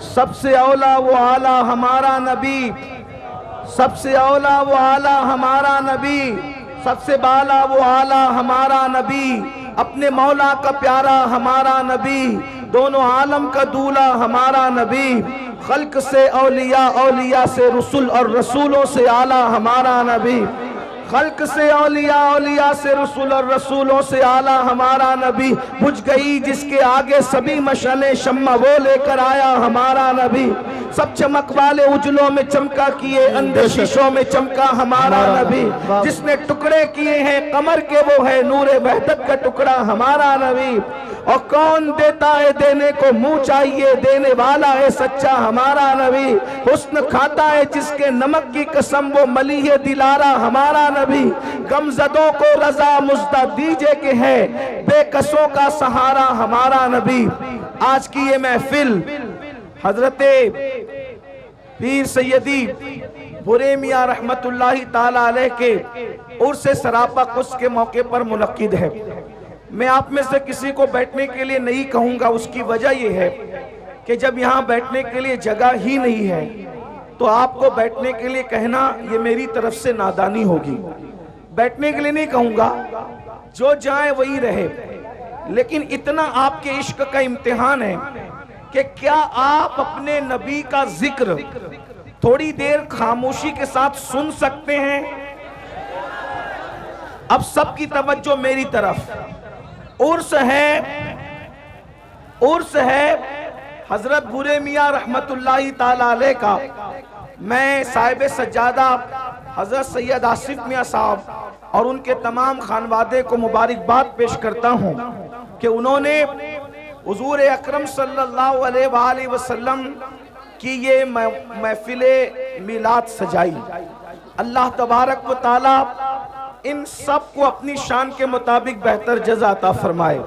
सबसे औला वो आला हमारा नबी, सबसे औला वो आला हमारा नबी, सबसे बाला वो आला हमारा नबी, अपने मौला का प्यारा हमारा नबी, दोनों आलम का दूल्हा हमारा नबी, खल्क से औलिया, औलिया से रसूल और रसूलों से आला हमारा नबी, खल्क से औलिया, औलिया से रसूल और रसूलों से आला हमारा नबी, बुझ गई जिसके आगे सभी मशले शम्मा वो लेकर आया हमारा नबी, सब चमक वाले उजलों में चमका किए अंधे शीशों में चमका हमारा नबी, जिसने टुकड़े किए हैं कमर के वो है नूरे वहदत का टुकड़ा हमारा नबी, और कौन देता है देने को मुंह चाहिए देने वाला है सच्चा हमारा नबी, हुस्न खाता है जिसके नमक की कसम वो मली है दिलारा हमारा नबी, गमजदों को रजा मुज्दा दीजे के है बेकसों का सहारा हमारा नबी। आज की ये महफिल हजरते पीर सैयदी बुरे मियां रहमतुल्लाही ताला अलैह के उर्स सरापा कुछ के मौके पर मुनक्किद है। मैं आप में से किसी को बैठने के लिए नहीं कहूंगा, उसकी वजह यह है कि जब यहाँ बैठने के लिए जगह ही नहीं है तो आपको बैठने के लिए कहना ये मेरी तरफ से नादानी होगी। बैठने के लिए नहीं कहूंगा, जो जाए वही रहे, लेकिन इतना आपके इश्क का इम्तिहान है कि क्या आप अपने नबी का जिक्र थोड़ी देर खामोशी के साथ सुन सकते हैं? अब सबकी तवज्जो मेरी तरफ। उर्स है हजरत बुरे मियां रहमतुल्लाही ताला अलैह का। मैं साहिब सज्जादा हजरत सैयद आसिफ मियां साहब और उनके तमाम खानवादे को मुबारकबाद पेश करता हूं कि उन्होंने हुजूर अकरम सल्लल्लाहु अलैहि वसल्लम की ये महफिले मिलाद सजाई। अल्लाह तबारक व ताला इन सब को अपनी शान के मुताबिक बेहतर जज़ा अता फरमाए।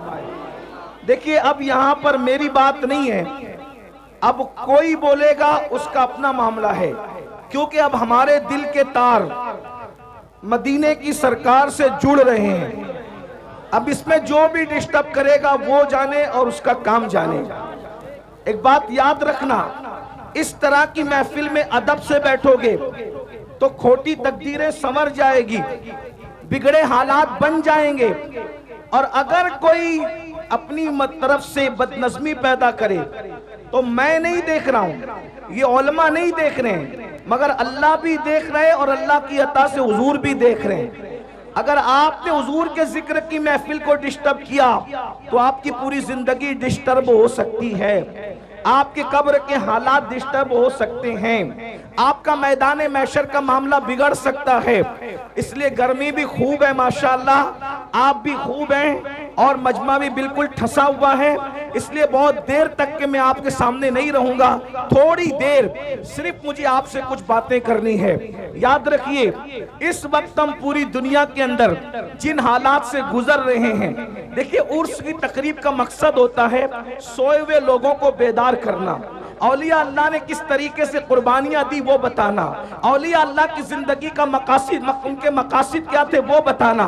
देखिए, अब यहाँ पर मेरी बात नहीं है, अब कोई बोलेगा उसका अपना मामला है, क्योंकि अब हमारे दिल के तार मदीने की सरकार से जुड़ रहे हैं। अब इसमें जो भी डिस्टर्ब करेगा वो जाने और उसका काम जाने। एक बात याद रखना, इस तरह की महफिल में अदब से बैठोगे तो खोटी तकदीरें संवर जाएगी, बिगड़े हालात बन जाएंगे, और अगर कोई अपनी तरफ से बदनज़मी पैदा करे तो मैं नहीं देख रहा हूं, ये उलमा नहीं देख रहे हैं, मगर अल्लाह भी देख रहे हैं और अल्लाह की अता से हुजूर भी देख रहे हैं। अगर आपने हुजूर के जिक्र की महफिल को डिस्टर्ब किया तो आपकी पूरी जिंदगी डिस्टर्ब हो सकती है, आपके कब्र के हालात डिस्टर्ब हो सकते हैं, आपका मैदान महशर का मामला बिगड़ सकता है। इसलिए गर्मी भी खूब है माशाअल्लाह, आप भी खूब हैं और मजमा भी बिल्कुल ठसा हुआ है, इसलिए बहुत देर तक के मैं आपके सामने नहीं रहूंगा। थोड़ी देर सिर्फ मुझे आपसे कुछ बातें करनी है। याद रखिए, इस वक्त हम पूरी दुनिया के अंदर जिन हालात से गुजर रहे हैं, देखिए उर्स की तकरीब का मकसद होता है सोए हुए लोगों को बेदार करना, औलिया अल्लाह ने किस तरीके से कुर्बानियां दी वो बताना, औलिया अल्लाह की जिंदगी का मकासिद, उनके मकासिद क्या थे वो बताना।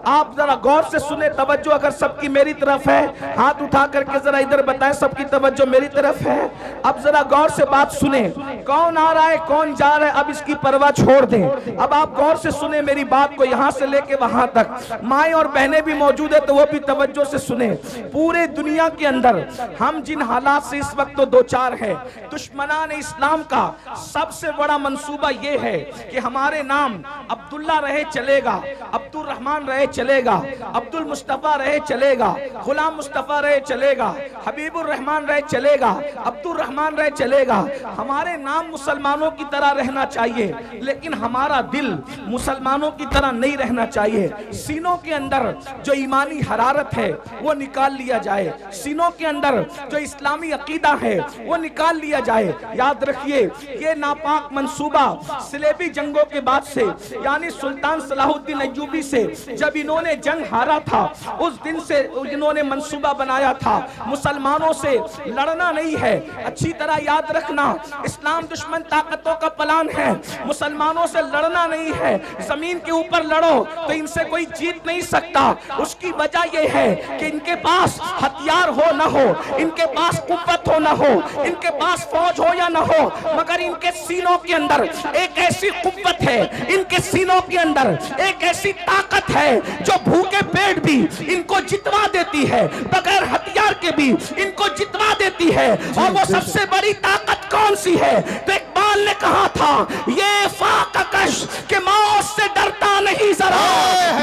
आप जरा गौर से सुने, तवज्जो अगर सबकी मेरी तरफ है, हाथ उठा करके जरा इधर बताएं सबकी तवज्जो मेरी तरफ है। अब जरा गौर से बात सुने, कौन आ रहा है कौन जा रहा है अब इसकी परवाह छोड़ दें। अब आप गौर से सुने मेरी बात को, यहाँ से लेके वहां तक। माएँ और बहनें भी मौजूद है तो वो भी तवज्जो से सुने। पूरे दुनिया के अंदर हम जिन हालात से इस वक्त तो दो चार है, दुश्मनान इस्लाम का सबसे बड़ा मंसूबा ये है कि हमारे नाम अब्दुल्ला रहे चलेगा, अब्दुल रहमान रहे चलेगा, अब्दुल मुस्तफा रहे चलेगा, गुलाम मुस्तफा रहे चलेगा, हबीबुर रहमान रहे चलेगा, अब्दुल रहमान रहे चलेगा। हमारे नाम मुसलमानों की तरह रहना चाहिए, लेकिन हमारा दिल मुसलमानों की तरह नहीं रहना चाहिए। सीनों के अंदर जो ईमानी हरारत है वो निकाल लिया जाए, सीनों के अंदर जो इस्लामी अकीदा है वो निकाल लिया जाए। याद रखिए, ये नापाक मंसूबा सिलेबी जंगों के बाद से, यानी ईरानी सुल्तान सलाहुद्दीन अय्यूबी से जब इन्होंने जंग हारा था, उस दिन से इन्होंने मंसूबा बनाया था मुसलमानों से लड़ना नहीं है। अच्छी तरह याद रखना, इस्लाम दुश्मन ताकतों का प्लान है, मुसलमानों से लड़ना नहीं है। जमीन के ऊपर लड़ो तो इनसे कोई जीत नहीं सकता। उसकी वजह यह है कि इनके पास हथियार हो ना हो, इनके पास कुव्वत हो ना हो, इनके पास फौज हो या ना हो, मगर इनके सीनों के अंदर एक ऐसी कुव्वत है, इनके सीनों के अंदर एक ऐसी ताकत है जो भूखे पेट भी इनको जितवा देती है, बगैर हथियार के भी इनको जितवा देती है। और वो सबसे बड़ी ताकत कौन सी है? तो इकबाल ने कहा था, ये फाककश के मौत से डरता नहीं जरा,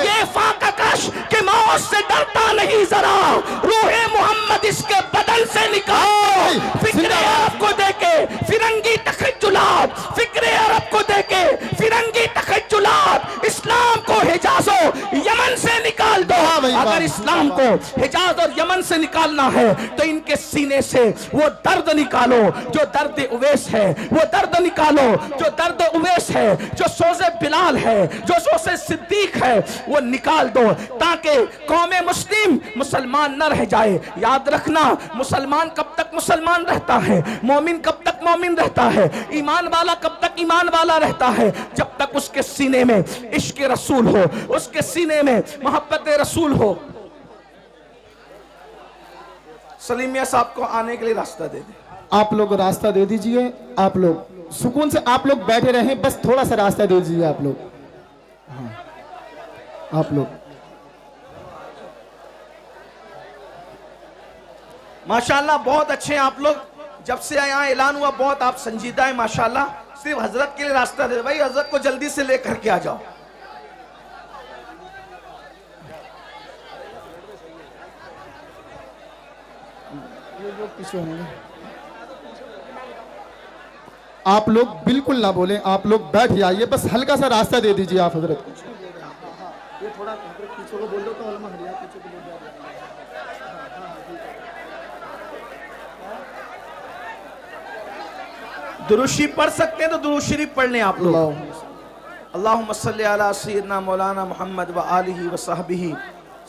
ये फाककश के मौत से डरता नहीं जरा, रूहे मोहम्मद इसके बदन से निकाल। फिक्रे अरब को देके फिरंगी तखज्जुलात, फिक्रे अरब को देके फिरंगी तखज्जुलात, इस्लाम को हिजाजो यमन से निकाल दो। अगर इस्लाम को हिजाज और यमन से निकालना है तो इनके सीने से वो दर्द निकालो जो दर्द उवैस है, वो दर्द निकालो जो दर्द उवैस है, जो सोज़े बिलाल है, जो सोज़े सिद्दीक है, वो निकाल दो ताकि कौमे मुस्लिम मुसलमान न रह जाए। याद रखना, मुसलमान कब तक मुसलमान रहता है, मोमिन कब तक मोमिन रहता है, ईमान वाला कब तक ईमान वाला रहता है, जब तक उसके सीने में इश्क रसूल हो, उसके सीने में मोहब्बत रसूल हो। सलीम मियां साहब को आने के लिए रास्ता दे दे। आप लोग रास्ता दे दीजिए, आप लोग सुकून से आप लोग बैठे रहें, बस थोड़ा सा रास्ता दे दीजिए आप लोग। हाँ, आप लोग माशाल्लाह बहुत अच्छे हैं आप लोग। जब से यहाँ ऐलान हुआ बहुत आप संजीदा है माशाल्लाह। सिर्फ हजरत के लिए रास्ता दे भाई, हजरत को जल्दी से लेकर के आ जाओ। आप लोग बिल्कुल ना बोलें, आप लोग बैठ जाइए, बस हल्का सा रास्ता दे दीजिए आप हजरत को। ये थोड़ा पीछे को बोल दो तो अलमा हरिया पीछे को बोल दो। दुरूद शरीफ पढ़ सकते हैं तो दुरूद शरीफ पढ़ लें आप लोग। अल्लाहुम्मा सल्ली अला सय्यिदना मौलाना मुहम्मद व आलिहि व सहबिही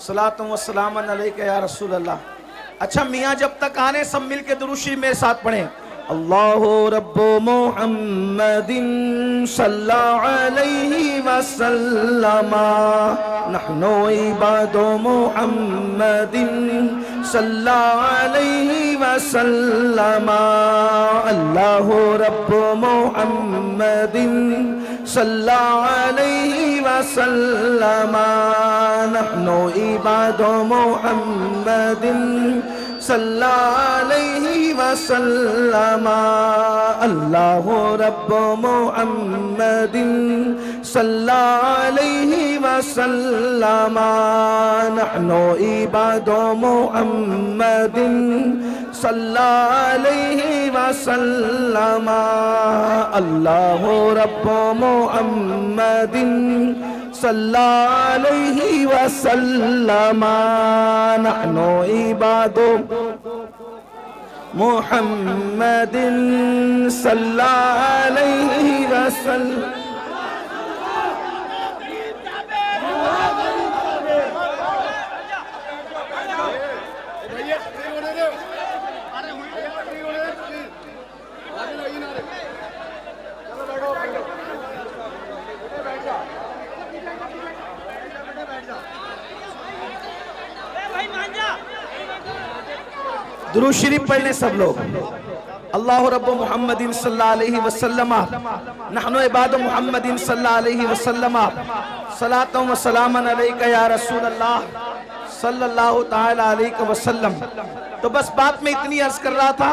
सलातु व सलामन अलैका या रसूल अल्लाह। अच्छा मियाँ जब तक आने सब मिल के दुरूद शरीफ मेरे साथ पढ़ें। अल्लाहु रब्बु मुहम्मदिन सल्लल्लाहु अलैहि वसल्लम, नहनु इबादु मुहम्मदिन सल्लल्लाहु अलैहि वसल्लम। अल्लाहु रब्बु मुहम्मदिन सल्लल्लाहु अलैहि वसल्लम, नहनु इबादु मुहम्मदिन सल्लल्लाहु अलैहि वसल्लम। अल्लाहु रब्बु मुहम्मदिन सल्लल्लाहु अलैहि वसल्लम, नहनु इबादु मुहम्मदिन सल्लल्लाहु अलैहि वसल्लम। अल्लाहु रब्बु मुहम्मदिन सल्लल्लाहु अलैहि वसल्लम, नहनु इबादु मुहम्मदिन सल्लल्लाहु अलैहि वसल्लम। दुरूद शरीफ पढ़ लें सब लोग। अल्लाहु रब्बु मुहम्मदिन सल्लल्लाहु अलैहि वसल्लम, नहनु इबादु मुहम्मदिन सल्लल्लाहु अलैहि वसल्लम, सलातु व सलामन अलैका या रसूल अल्लाह सल्लल्लाहु तआला अलैहि वसल्लम। तो बस बात में इतनी अर्ज कर रहा था।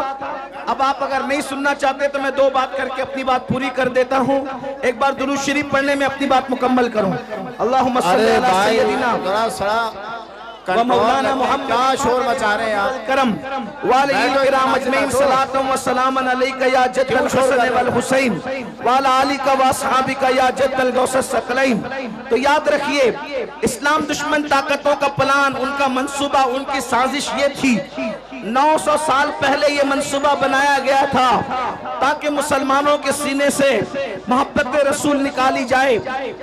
अब आप अगर नहीं सुनना चाहते तो मैं दो बात करके अपनी बात पूरी कर देता हूँ। एक बार दुरूद शरीफ पढ़ने में अपनी बात मुकम्मल करूँ। अल्लाहुम्मा सल्ली अला सय्यदिना मौलाना मोहम्मद, क्या शोर मचा रहे हैं यार। करम वाले किराम अजमईन सलातु व सलामन अलैका या जद्दल हसन वल हुसैन वाला आली का व असहाबी का या जद्दल गौसस सकलैन। तो याद रखिए, इस्लाम दुश्मन ताकतों का प्लान, उनका मंसूबा, उनकी साजिश ये थी 900 साल पहले ये मंसूबा बनाया गया था ताकि मुसलमानों के सीने से मोहब्बत रसूल निकाली जाए,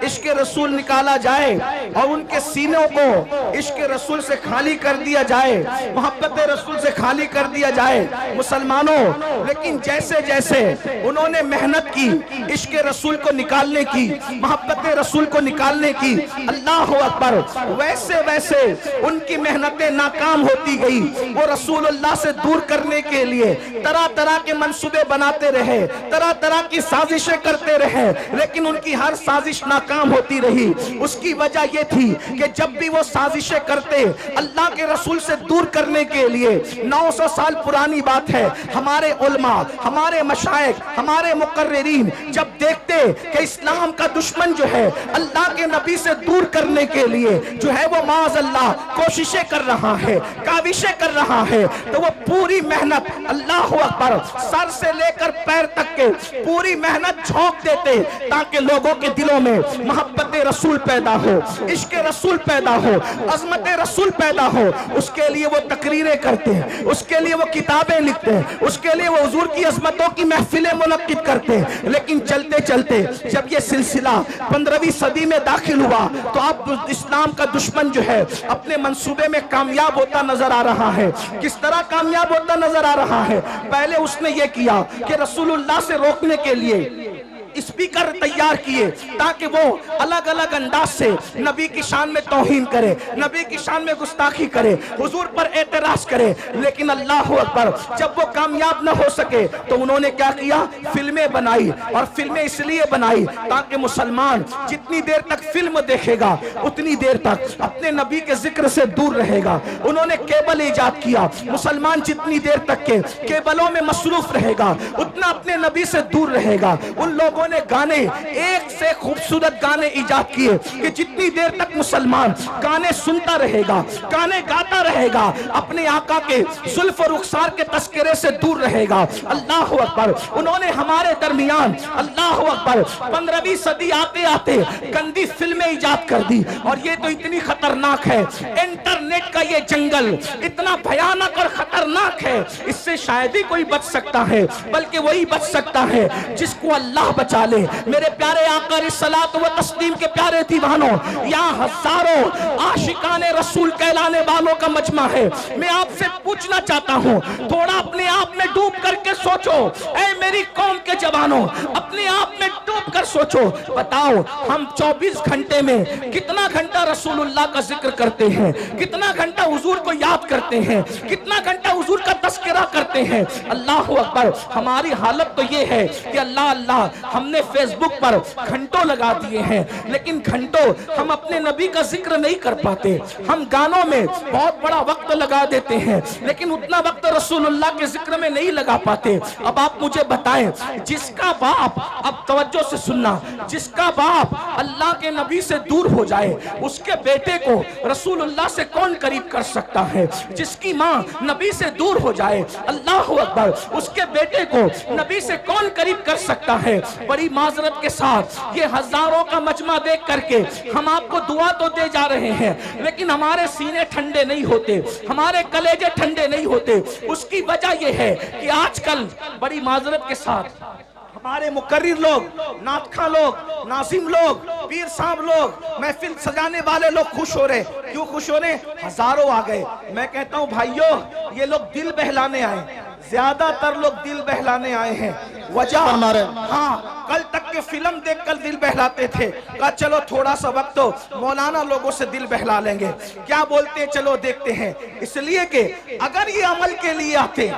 इश्क रसूल निकाला जाए और उनके सीनों को इश्क रसूल से खाली कर दिया जाए, मोहब्बत रसूल से खाली कर दिया जाए मुसलमानों। लेकिन जैसे जैसे उन्होंने मेहनत की इश्क रसूल को निकालने की, मोहब्बत रसूल को निकालने की, अल्लाह अकबर, वैसे वैसे उनकी मेहनतें नाकाम होती गई। वो रसूलुल्लाह से दूर करने के लिए तरह तरह के मंसूबे बनाते रहे, तरह तरह की साजिशें करते रहे, लेकिन उनकी हर साजिश नाकाम होती रही। उसकी वजह यह थी कि जब भी वो साजिशें करते अल्लाह के रसूल से दूर करने के लिए, 900 साल पुरानी बात है, हमारे उलमा, हमारे मशाइख, हमारे मुकर्रिरीन जब देखते कि इस्लाम का दुश्मन जो है अल्लाह के नबी से दूर करने के लिए जो है वो माज़ अल्लाह कोशिशें कर रहा है, काविशें कर रहा है, तो वो पूरी मेहनत, अल्लाह अकबर, सर से लेकर पैर तक के पूरी मेहनत झोंक देते ताकि लोगों के दिलों में मोहब्बत रसूल पैदा हो, इश्क रसूल पैदा हो, अज़मत रसूल पैदा हो। उसके लिए वो तकरीरें करते हैं, उसके लिए वो किताबें लिखते हैं, उसके लिए वो हुजूर की अज़मतों की महफिलें मुनक्किद करते हैं। लेकिन चलते चलते जब ये सिलसिला 15वीं सदी में दाखिल हुआ तो अब इस्लाम का दुश्मन जो है अपने मंसूबे में कामयाब होता नजर आ रहा है। किस तरह कामयाब होता नजर आ रहा है? पहले उसने ये किया कि रसूलुल्लाह से रोकने के लिए स्पीकर तैयार किए ताकि वो अलग अलग अंदाज से नबी की शान में तौहीन करे, नबी की शान में गुस्ताखी करे, हुजूर पर एतराज करे। लेकिन अल्लाह अकबर, जब वो कामयाब न हो सके तो उन्होंने क्या किया? फिल्में बनाई। और फिल्में इसलिए बनाई ताकि मुसलमान जितनी देर तक फिल्म देखेगा उतनी देर तक अपने नबी के जिक्र से दूर रहेगा। उन्होंने केबल ईजाद किया, मुसलमान जितनी देर तक के केबलों में मसरूफ रहेगा उतना अपने नबी से दूर रहेगा। उन लोगों ने गाने, एक से खूबसूरत गाने ईजाद किए कि जितनी देर तक मुसलमान गाने सुनता रहेगा, गाने गाता रहेगा, अपने आका के जुल्फ और रुखसार के तस्करे से दूर रहेगा। अल्लाह अकबर, उन्होंने हमारे दरमियान, अल्लाह अकबर, 15वीं सदी आते आते गंदी फिल्में ईजाद कर दी। और ये तो इतनी खतरनाक है, इंटरनेट का ये जंगल इतना भयानक और खतरनाक है, इससे शायद ही कोई बच सकता है, बल्कि वही बच सकता है जिसको अल्लाह बचा ले। मेरे प्यारे आका रिसलात व तस्लीम के प्यारे दीवानों, यहाँ हजारों आशिकाने रसूल कहलाने वालों का मजमा है। मैं आपसे पूछना चाहता हूँ, थोड़ा अपने आप में डूब करके सोचो, ऐ मेरी कौम के जवानों, अपने आप में डूब कर सोचो, बताओ हम 24 घंटे में कितना घंटा रसूलुल्लाह का जिक्र करते हैं, कितना घंटा हुजूर को याद करते हैं, कितना घंटा हुजूर का तस्करा करते हैं। अल्लाह अकबर, हमारी हालत तो ये है कि अल्लाह अल्लाह हमने फेसबुक पर घंटों लगा दिए हैं, लेकिन घंटों हम अपने नबी का जिक्र नहीं कर पाते। हम गानों में बहुत बड़ा वक्त लगा देते हैं, लेकिन उतना वक्त रसूलुल्लाह के जिक्र में नहीं लगा पाते। अब आप मुझे बताएं, जिसका बाप, अब तवज्जो से सुनना, जिसका बाप अल्लाह के नबी से दूर हो जाए उसके बेटे को रसूलुल्लाह से कौन करीब कर सकता है? जिसकी माँ नबी से दूर हो जाए, अल्लाह अकबर, उसके बेटे को नबी से कौन करीब कर सकता है? बड़ी माजरत के साथ ये हजारों का मजमा देख करके हम आपको दुआ तो दे जा रहे हैं, लेकिन हमारे सीने ठंडे नहीं होते, हमारे कलेजे ठंडे नहीं होते। उसकी वजह यह है कि आजकल बड़ी माजरत के साथ हमारे मुकर्रिर लोग, नातखा लोग, नाजिम लोग, पीर साहब लोग, महफिल सजाने वाले लोग खुश हो रहे। क्यों खुश हो रहे? हजारों आ गए। मैं कहता हूं भाइयों, ये लोग दिल बहलाने आए, ज्यादातर लोग दिल बहलाने आए हैं। वजह, हाँ, कल तक के फिल्म देखकर दिल बहलाते थे, कहा चलो थोड़ा सा वक्त तो मौलाना लोगों से दिल बहला लेंगे, क्या बोलते हैं चलो देखते हैं। इसलिए कि अगर ये अमल के लिए आते,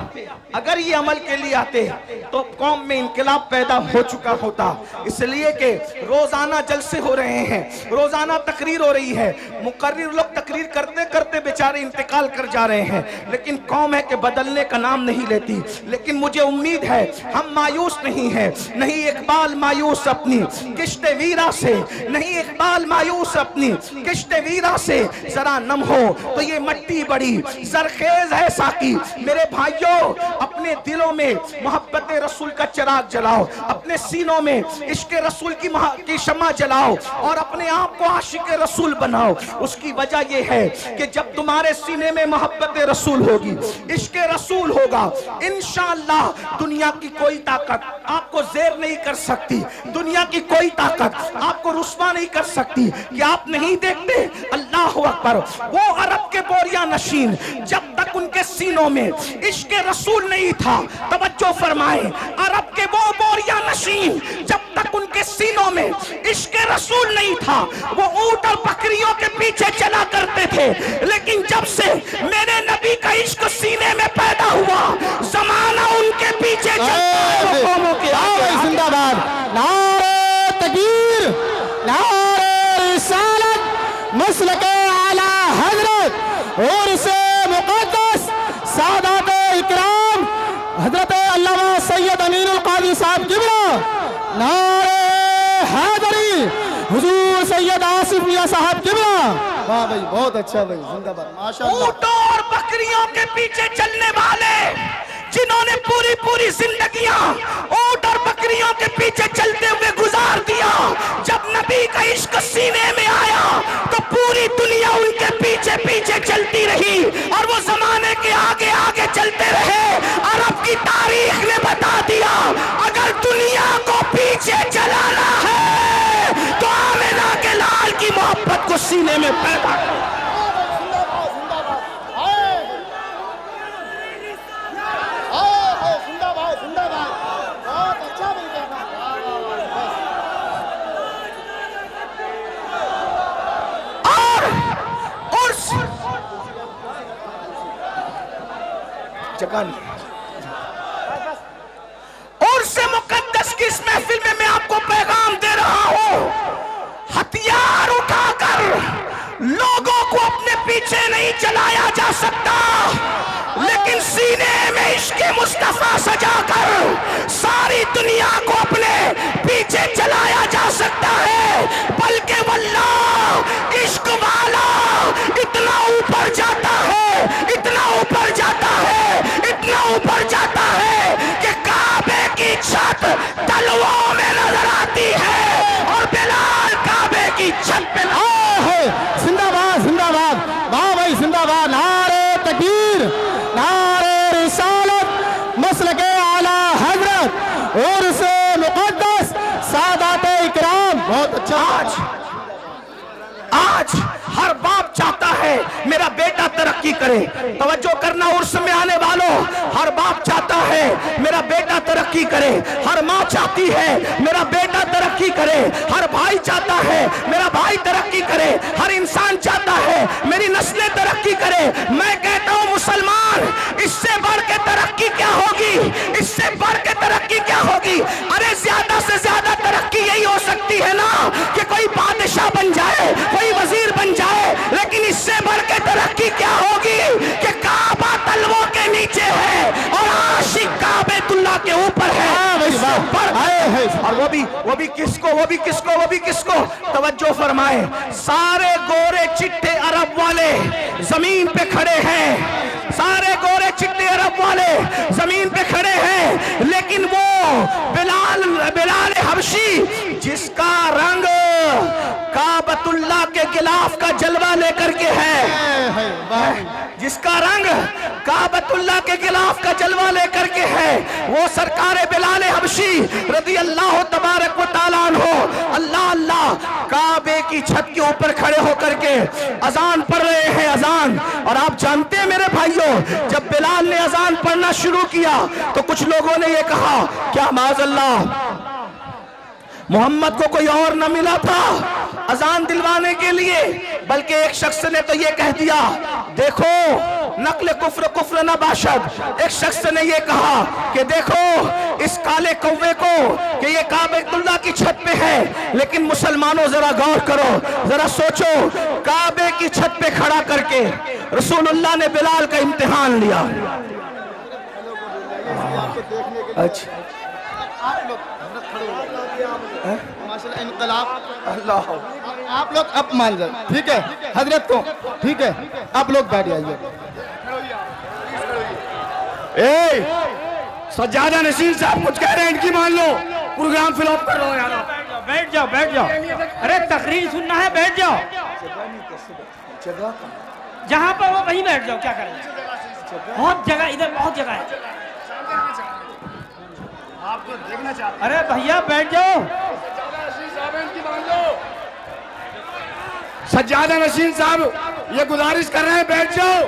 अगर ये अमल के लिए आते तो कौम में इनकलाब पैदा हो चुका होता। इसलिए कि रोजाना जलसे हो रहे हैं, रोजाना तकरीर हो रही है, मुकर्रिर लोग तकरीर करते करते बेचारे इंतकाल कर जा रहे हैं, लेकिन कौम है कि बदलने का नाम नहीं लेती। लेकिन मुझे उम्मीद है हम मायूस मायूस नहीं है, नहीं इकबाल मायूस अपनी किश्ते वीरा से, नहीं इकबाल मायूस अपनी किश्ते वीरा से। जरा नम हो तो ये मट्टी बड़ी जरखेज है साकी। मेरे भाइयों, अपने दिलों में मोहब्बत रसूल का चिराग जलाओ, अपने सीनों में इश्क रसूल की शम्मा जलाओ और अपने आप को आशिक रसूल बनाओ। उसकी वजह यह है कि जब तुम्हारे सीने में मोहब्बत रसूल होगी, इश्क रसूल होगा, इंशाअल्लाह दुनिया की कोई ताकत आपको ज़ेर नहीं कर सकती, दुनिया की कोई ताकत आपको रुस्वा नहीं कर सकती। कि आप नहीं देखते, अल्लाह अकबर, वो अरब के बोरिया नशीन जब तक उनके सीनों में इश्क रसूल नहीं था, तवज्जो फरमाए, अरब के वो बोरिया नशीन जब तक उनके सीनों में इश्क रसूल नहीं था, वो ऊंट और बकरियों के पीछे चला करते थे। लेकिन जब से मेरे नबी का इश्क सीने में पैदा हुआ, जमाना उनके पीछे चलता है, वो कौमों के आगे। जिंदाबाद, नारे तकबीर, नारे रिसालत, मसलके आला हजरत और से मुक़द्दस सादात इकराम हजरत अल्लामा सैयद अमीनुल कादरी साहब किबला, नारे हैदरी हुजूर सैयद आसिफ मियां साहब किबला। वाह भाई, बहुत अच्छा भाई, जिंदाबाद, माशाअल्लाह। ऊंटों और बकरियों के पीछे चलने वाले जिन्होंने पूरी पूरी जिंदगियां ऊंट और बकरियों के पीछे चलते हुए गुजार दिया, जब नबी का इश्क सीने में आया तो पूरी दुनिया उनके पीछे पीछे चलती रही और वो जमाने के आगे आगे चलते रहे। अरब की तारीख ने बता दिया, अगर दुनिया को पीछे चलाना है तो आमिना के लाल की मोहब्बत को सीने में पैदा करो। और से मुकद्दस की इस महफिल में मैं आपको पैगाम दे रहा हूं, हथियार उठाकर लोगों को अपने पीछे नहीं चलाया जा सकता, लेकिन सीने में इश्क मुस्तफा सजाकर सारी दुनिया को अपने पीछे चलाया जा सकता है। बल्कि वल्लाह इश्क वाला इतना ऊपर जाता है, इतना ऊपर जाता है, इतना ऊपर जाता है कि काबे की छत तलवों में नजर आती है और बिलाल काबे की छत पे है। जिंदाबाद, जिंदाबाद, वाह भाई, जिंदाबाद, नारे तकबीर, नारे रिसालत, मसलके आला हजरत और से मुक़द्दस सादात इकराम। बहुत अच्छा। आज हर बाप चाहता है मेरा बेटा तरक्की करे, तवज्जो करना उर्स में आने वालों, हर बाप चाहता है मेरा बेटा तरक्की करे, हर माँ चाहती है मेरा बेटा तरक्की करे, हर भाई चाहता है मेरा भाई तरक्की करे, हर इंसान चाहता है मेरी नस्लें तरक्की करे। मैं कहता हूँ मुसलमान, इससे बढ़ के तरक्की क्या होगी, इससे बढ़ के तरक्की क्या होगी? अरे ज्यादा से ज्यादा तरक्की यही हो सकती है ना कि कोई बादशाह बन जाए, कोई वजीर बन जाए, लेकिन इससे बढ़ के तरक्की क्या होगी कि काबा तलवों के नीचे है और आशिक काबेतुल्लाह के ऊपर है। और वो भी किसको तवज्जो फरमाए, सारे गोरे चिट्टे अरब वाले जमीन पे खड़े हैं, सारे गोरे चिट्टे अरब वाले जमीन पे खड़े हैं, लेकिन वो बिलाल हबशी जिसका रंग काबतुल्लाह के गिलाफ का जलवा लेकर के है, जिसका रंग काबतुल्लाह के गिलाफ का जलवा लेकर के है, वो सरकार बिलाल हबशी रज़ी अल्लाह तबारक व तआला अन्हु अल्लाह अल्लाह काबे की छत के ऊपर खड़े होकर के अजान पढ़ रहे हैं, अजान। और आप जानते हैं मेरे भाइयों, जब बिलाल ने अजान पढ़ना शुरू किया तो कुछ लोगों ने ये कहा, क्या माज़अल्लाह मोहम्मद को कोई और न मिला था अजान दिलवाने के लिए? बल्कि एक शख्स ने तो ये कह दिया, देखो नकल कुफ्र कुफ्र न बाशद। एक शख्स ने ये कहा कि देखो इस काले कौवे को कि ये काबेतुल्लाह की छत पे है, लेकिन मुसलमानों जरा गौर करो, जरा सोचो, काबे की छत पे खड़ा करके रसूलुल्लाह ने बिलाल का इम्तिहान लिया। अच्छा, आप लोग हजरत खड़े हो जाइए। माशाल्लाह इनकलाब। अल्लाह। आप लोग अब मान जाए, ठीक है हजरत को, ठीक है आप लोग बैठ जाइए। सज्जादा नसीर साहब कुछ कह रहे हैं, इनकी मान लो, प्रोग्राम फिलअप कर लो यार। बैठ जाओ बैठ जाओ, अरे तकरीर सुनना है, बैठ जाओ। जहाँ पर वो वहीं बैठ जाओ, क्या करें, बहुत जगह, इधर बहुत जगह है। आपको देखना चाहते अरे भैया बैठ जाओ। सज्जादा नसीर साहब ये गुजारिश कर रहे हैं, बैठ जाओ।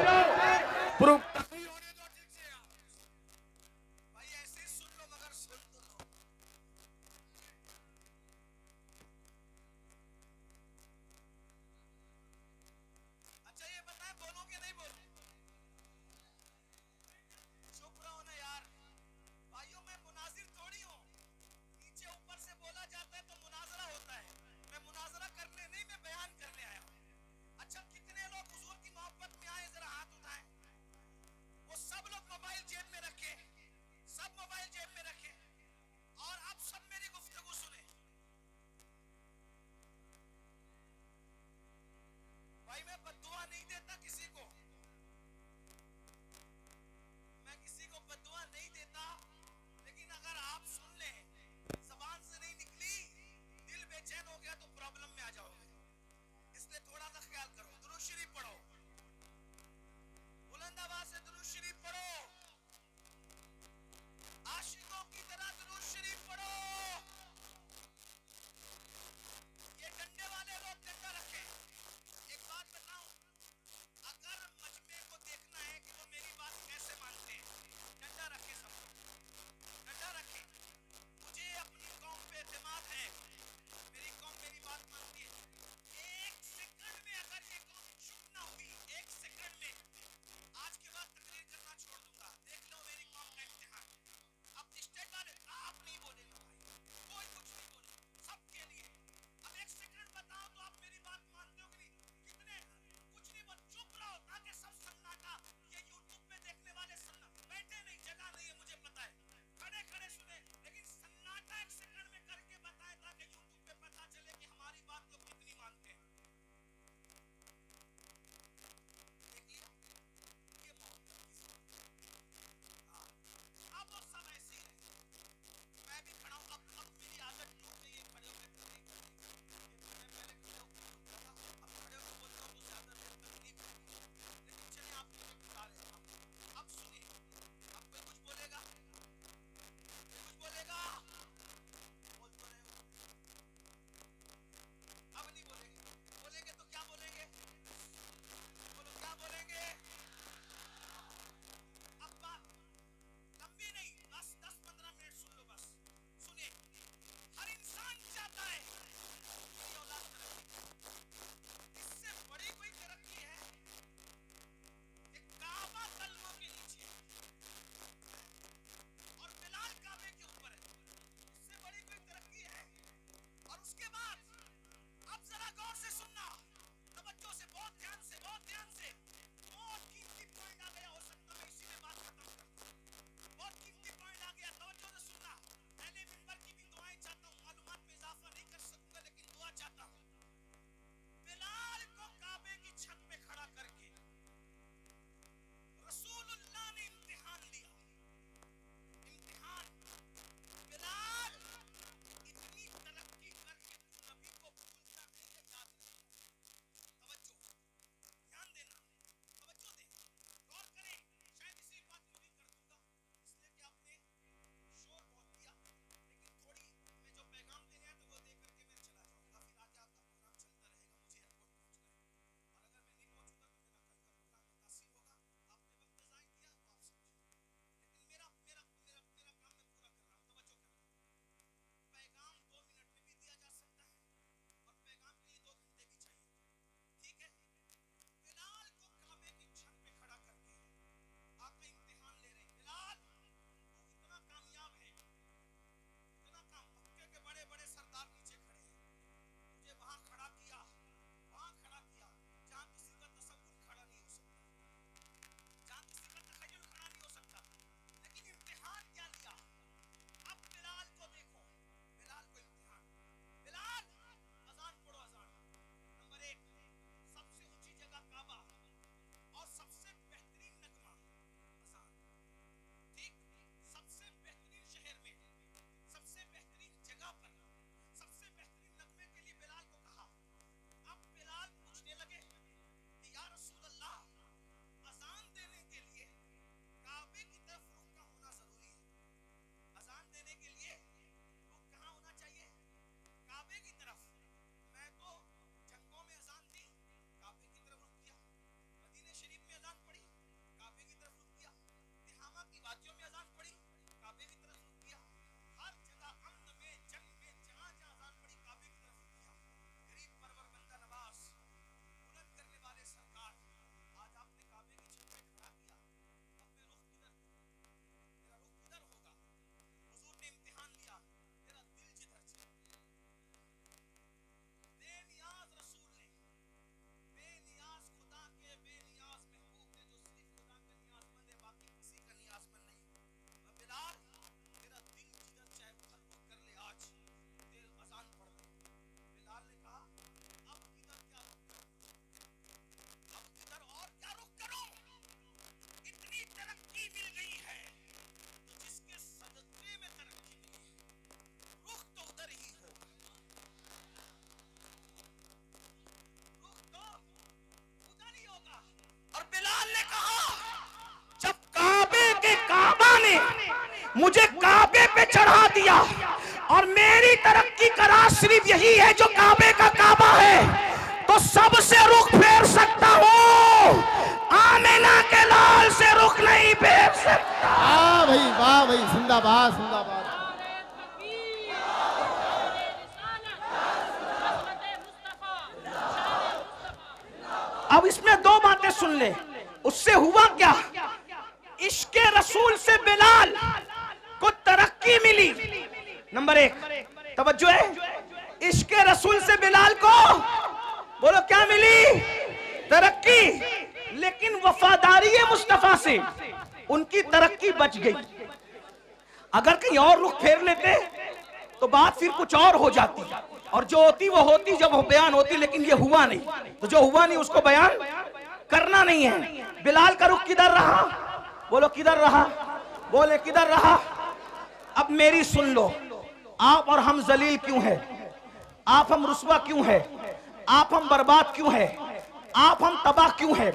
सिर्फ यही है जो काबे का काबा है, तो सबसे रुख फेर सकता हूँ, आमिना के लाल से रुख नहीं फेर सकता। वाह भाई, जिंदाबाद जिंदाबाद। अब इसमें दो बातें सुन ले। उससे हुआ क्या? इश्क़े रसूल से बिलाल को तरक्की मिली। नंबर एक, तवज्जो है, इश्क़े रसूल से बिलाल को बोलो क्या मिली? तरक्की। लेकिन वफादारी मुस्तफा से उनकी तरक्की बच गई। अगर कहीं और रुख फेर लेते तो बात फिर कुछ और हो जाती, और जो होती वो होती जब वो बयान होती, लेकिन ये हुआ नहीं। तो जो हुआ नहीं उसको बयान करना नहीं है। बिलाल का रुख किधर रहा? बोलो किधर रहा? बोले किधर रहा? अब मेरी सुन लो, आप और हम जलील क्यों है? आप हम रुस्वा क्यों है? आप हम बर्बाद क्यों है? आप हम तबाह क्यों है?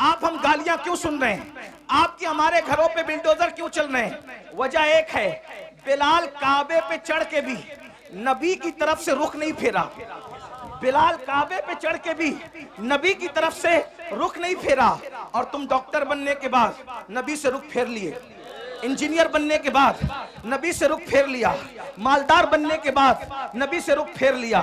आप हम गालियां क्यों सुन रहे हैं? आपके हमारे घरों पे बिल्डोजर क्यों चल रहे हैं? वजह एक है, बिलाल काबे पे चढ़ के भी नबी की तरफ से रुख नहीं फेरा। बिलाल काबे पे चढ़ के भी नबी की तरफ से रुख नहीं फेरा। और तुम डॉक्टर बनने के बाद नबी से रुख फेर लिए, इंजीनियर बनने के बाद नबी से रुख फेर लिया, मालदार बनने के बाद नबी से रुख फेर लिया,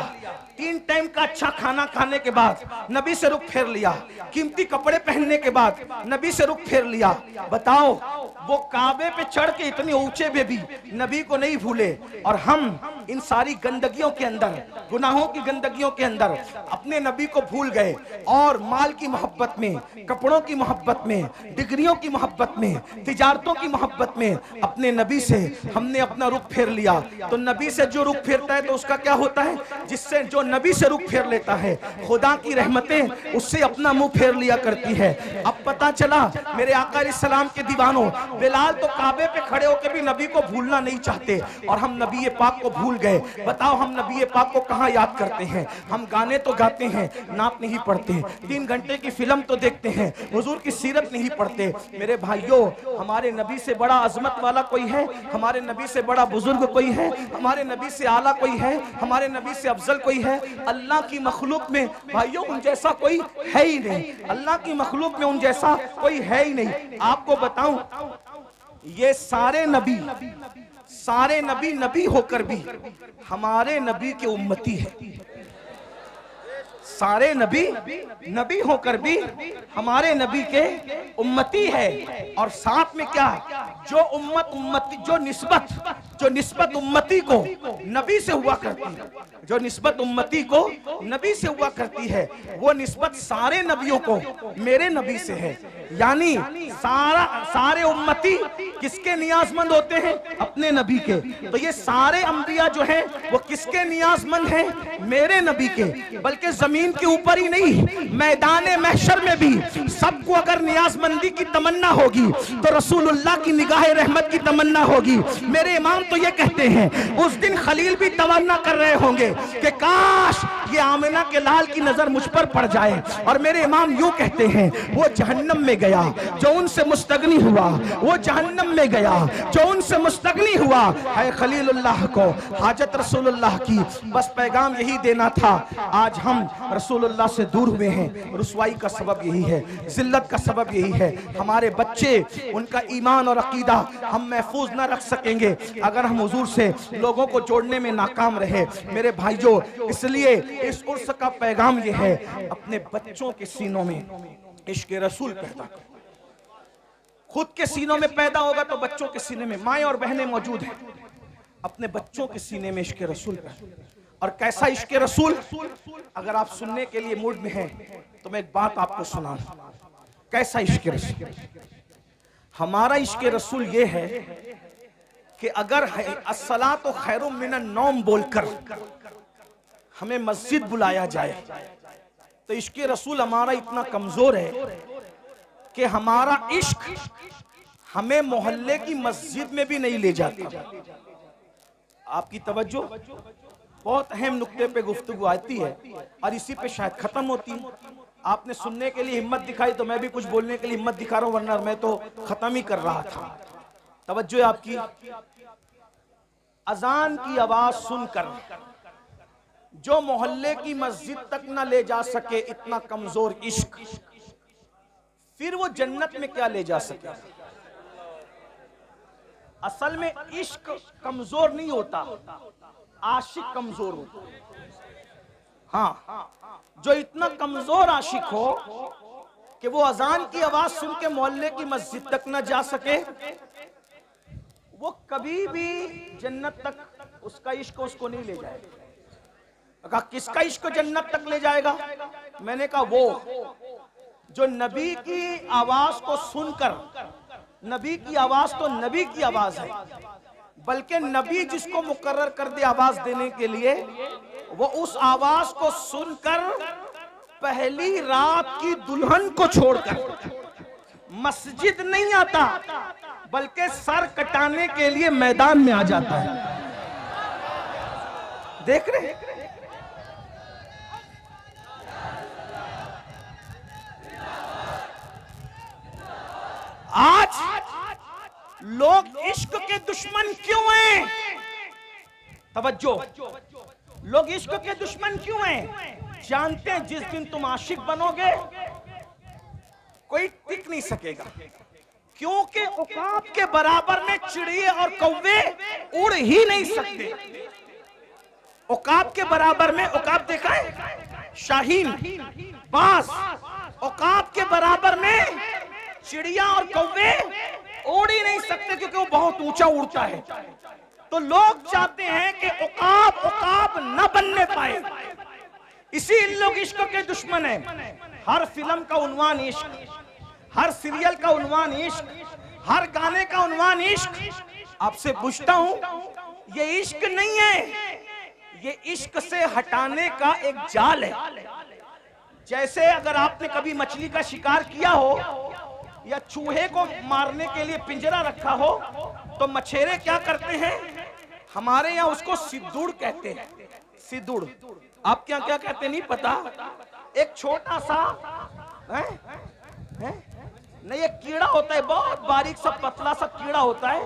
3 टाइम का अच्छा खाना खाने के बाद नबी से रुख फेर लिया, कीमती कपड़े पहनने के बाद नबी से रुख फेर लिया। बताओ, वो काबे पे चढ़ के इतने ऊंचे पे भी नबी को नहीं भूले, और हम इन सारी गंदगियों के अंदर, गुनाहों की गंदगियों के अंदर अपने नबी को भूल गए, और माल की मोहब्बत में, कपड़ों की मोहब्बत में, डिग्रियों की मोहब्बत में, तिजारतों की मोहब्बत में अपने नबी से हमने अपना रुख फेर लिया। तो नबी से जो रुख फेरता है तो उसका क्या होता है? जिससे जो नबी से रुख फेर लेता है, खुदा की रहमतें उससे अपना मुंह फेर लिया करती है। अब पता चला मेरे आका अलैहिस्सलाम के दीवानों, बिलाल तो काबे पे खड़े होकर भी नबी को भूलना नहीं चाहते, और हम नबी पाक को भूल गए। बताओ हम नबी पाक को कहाँ याद करते हैं? हम गाने तो गाते हैं, नात नहीं पढ़ते, 3 घंटे की फिल्म तो देखते हैं, हुजूर की सीरत नहीं पढ़ते। मेरे भाइयों, हमारे नबी से बड़ा अजमत वाला कोई है? हमारे नबी से बड़ा बुजुर्ग कोई है? हमारे नबी से आला कोई है? हमारे नबी से अफजल कोई है? अल्लाह की मखलूक में भाइयों उन जैसा कोई है ही नहीं। अल्लाह की मखलूक में उन जैसा कोई है ही नहीं। आपको बताऊं, ये सारे नबी नबी होकर भी हमारे नबी के उम्मती है। सारे नबी होकर भी हमारे नबी के उम्मती है। और साथ में क्या? जो उम्मती जो निस्बत उम्मती को नबी से हुआ करती है, जो निस्बत उम्मती को नबी से हुआ करती है, वो निस्बत सारे नबियों को मेरे नबी से है। यानी सारे उम्मती किसके नियाजमंद होते हैं? अपने नबी के। तो ये सारे अंबिया जो हैं वो किसके नियाजमंद हैं? मेरे नबी के। बल्कि जमीन के ऊपर ही नहीं, मैदान महशर में भी सबको अगर नियाजमंदी की तमन्ना होगी तो रसूलुल्लाह की निगाह रहमत की तमन्ना होगी। मेरे इमाम तो ये कहते हैं, उस दिन खलील भी तमन्ना कर रहे होंगे कि काश ये आमिना के लाल की नजर मुझ पर पड़ जाए। और मेरे इमाम यूं कहते हैं, वो जहन्नम में गया जो उनसे मुस्तगनी हुआ, वो जहन्नम में गया जो उनसे मुस्तगनी हुआ। है खलीलुल्लाह को हाजत रसूलुल्लाह की, बस पैगाम यही देना था। आज हम रसूलुल्लाह से दूर हुए हैं, रुसवाई का सबब यही है, जिल्लत का सबब यही है। हमारे बच्चे, उनका ईमान और अकीदा हम महफूज ना रख सकेंगे अगर हम हुजूर से लोगों को जोड़ने में नाकाम रहे। मेरे भाइयों, इसलिए इस उर्स का पैगाम यह है, अपने बच्चों के सीनों में इश्क़ रसूल पैदा करो। खुद के सीनों में पैदा होगा तो बच्चों के सीने में, माएँ और बहनें मौजूद हैं, अपने बच्चों के सीने में इश्क़ रसूल पैदा। और कैसा इश्क़ रसूल? अगर आप सुनने के लिए मूड में हैं तो मैं एक बात आपको सुनाऊं। कैसा इश्क़ रसूल? हमारा इश्क़ रसूल ये है कि अगर अस्सलातु खैरुम मिनन नौम बोलकर हमें मस्जिद बुलाया जाए तो इश्क़ रसूल हमारा इतना कमजोर है कि हमारा इश्क हमें मोहल्ले की मस्जिद में भी नहीं ले जाता। आपकी तवज्जो, बहुत अहम नुक्ते पे गुफ्तगू आती है और इसी पे शायद खत्म होती है। आपने सुनने के लिए हिम्मत दिखाई तो मैं भी कुछ बोलने के लिए हिम्मत दिखा रहा हूं, वरना मैं तो खत्म ही कर रहा था। तवज्जो आपकी। अजान की आवाज सुनकर जो मोहल्ले की मस्जिद तक ना ले जा सके इतना कमजोर इश्क, फिर वो जन्नत में क्या ले जा सके। असल में इश्क कमजोर नहीं होता, आशिक कमजोर होता। हाँ, जो इतना कमजोर आशिक हो कि वो अजान की आवाज सुन के मोहल्ले की मस्जिद तक ना जा सके, वो कभी भी जन्नत तक उसका इश्क उसको नहीं ले जाएगा। कहा किसका इश्क जन्नत तक ले जाएगा? मैंने कहा वो जो नबी की आवाज को सुनकर, नबी की आवाज तो नबी की आवाज है, बल्कि नबी जिसको मुकर्रर कर दे आवाज देने के लिए, वो उस आवाज को सुनकर पहली रात की दुल्हन को छोड़कर मस्जिद नहीं आता, बल्कि सर कटाने के लिए मैदान में आ जाता है। देख रहे हैं? आज लोग इश्क के दुश्मन क्यों हैं? तवज्जो, लोग इश्क के दुश्मन क्यों हैं? जानते हैं जिस दिन तुम आशिक बनोगे कोई टिक नहीं सकेगा, क्योंकि औकात के बराबर में चिड़िए और कौवे उड़ ही नहीं सकते। औकात के बराबर में, औकात देखा है शाहीन, बास, औकात के बराबर में चिड़िया और कौवे उड़ ही नहीं सकते क्योंकि वो बहुत ऊंचा उड़ता है। तो लोग चाहते हैं कि औकाब न बनने पाए, इसी इन लोग इश्क के दुश्मन हैं। हर फिल्म का उन्वान इश्क, हर सीरियल का उन्वान इश्क, हर गाने का उन्वान इश्क। आपसे पूछता हूं, ये इश्क नहीं है, ये इश्क से हटाने का एक जाल है। जैसे अगर आपने कभी मछली का शिकार किया हो या चूहे को मारने के लिए पिंजरा रखा हो, तो मछेरे क्या करते हैं? हमारे यहाँ उसको सिद्दुड़ कहते हैं। सिद्दुड़, आप क्या क्या कहते नहीं पता। एक छोटा सा नहीं, एक कीड़ा होता है, बहुत बारीक सा पतला सा कीड़ा होता है,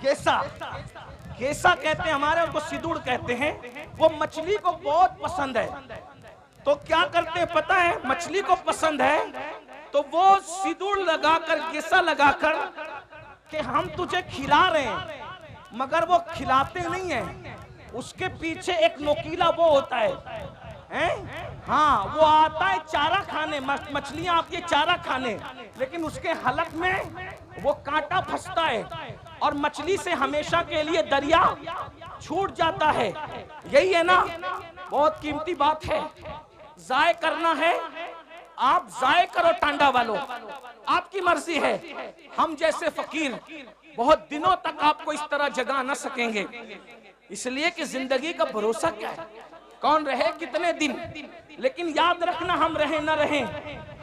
गेसा, गेसा कहते हैं हमारे, उनको सिद्दुड़ कहते हैं। वो मछली को बहुत पसंद है, तो क्या करते हैं पता है? मछली को पसंद है तो वो सिंदूर लगाकर, गेसा लगाकर कि हम तुझे खिला रहे हैं, मगर वो खिलाते नहीं है। उसके पीछे एक नोकीला वो होता है, हाँ, वो आता है चारा खाने, मछलियां आती है चारा खाने, लेकिन उसके हलक में वो कांटा फंसता है और मछली से हमेशा के लिए दरिया छूट जाता है। यही है ना, बहुत कीमती बात है। जाय करना है, आप जाय करो टांडा वालों, आपकी मर्जी है। हम जैसे फकीर बहुत दिनों तक आपको इस तरह जगा न सकेंगे, इसलिए कि जिंदगी का भरोसा क्या है, कौन रहे कितने दिन। लेकिन याद रखना, हम रहे न रहे,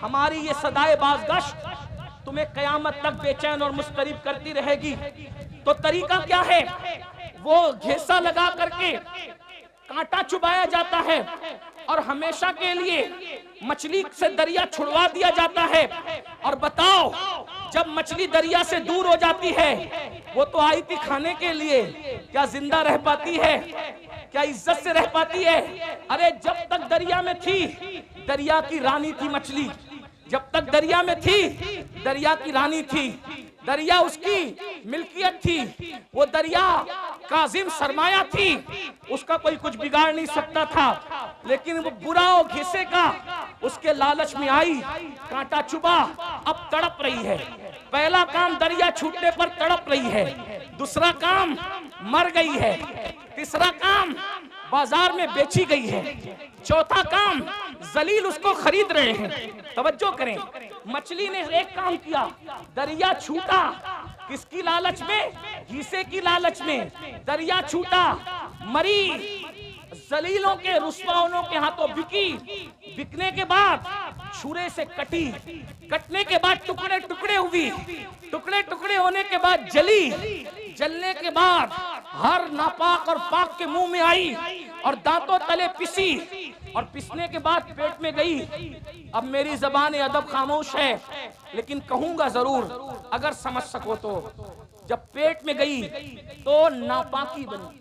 हमारी ये सदाए बाज़गश्त तुम्हें कयामत तक बेचैन और मुस्तरिब करती रहेगी। तो तरीका क्या है? वो घेसा लगा करके कांटा चुबाया जाता है और हमेशा के लिए मछली से दरिया छुड़वा दिया जाता है। और बताओ, जब मछली दरिया से दूर हो जाती है, वो तो आई थी खाने के लिए, क्या जिंदा रह पाती है? क्या इज्जत से रह पाती है? अरे जब तक दरिया में थी, दरिया की रानी थी मछली। जब तक दरिया में थी, दरिया की रानी थी, दरिया उसकी मिल्कियत थी, वो दरिया काजिम सरमाया थी, उसका कोई कुछ बिगाड़ नहीं सकता था। लेकिन वो बुरा और घिसे का उसके लालच में आई, कांटा चुबा, अब तड़प रही है। पहला काम दरिया छूटने पर तड़प रही है, दूसरा काम मर गई है, तीसरा काम बाजार में बेची गई है, चौथा काम जलील उसको खरीद रहे हैं। तवज्जो करें, मछली ने एक काम किया, दरिया छूटा, किसकी लालच में? घीसे की लालच में। दरिया छूटा, मरी, जलीलों के रुस्वाओं के हाथों बिकी, बिकने के बाद छुरे से कटी, कटने के बाद टुकड़े टुकड़े हुई, टुकड़े टुकड़े होने के बाद जली, जलने के बाद हर नापाक और पाक के मुंह में आई और दांतों तले पिसी, और पिसने के बाद पेट में गई। अब मेरी ज़बान अदब खामोश है, लेकिन कहूंगा जरूर अगर समझ सको तो। जब पेट में गई तो नापाकी बनी,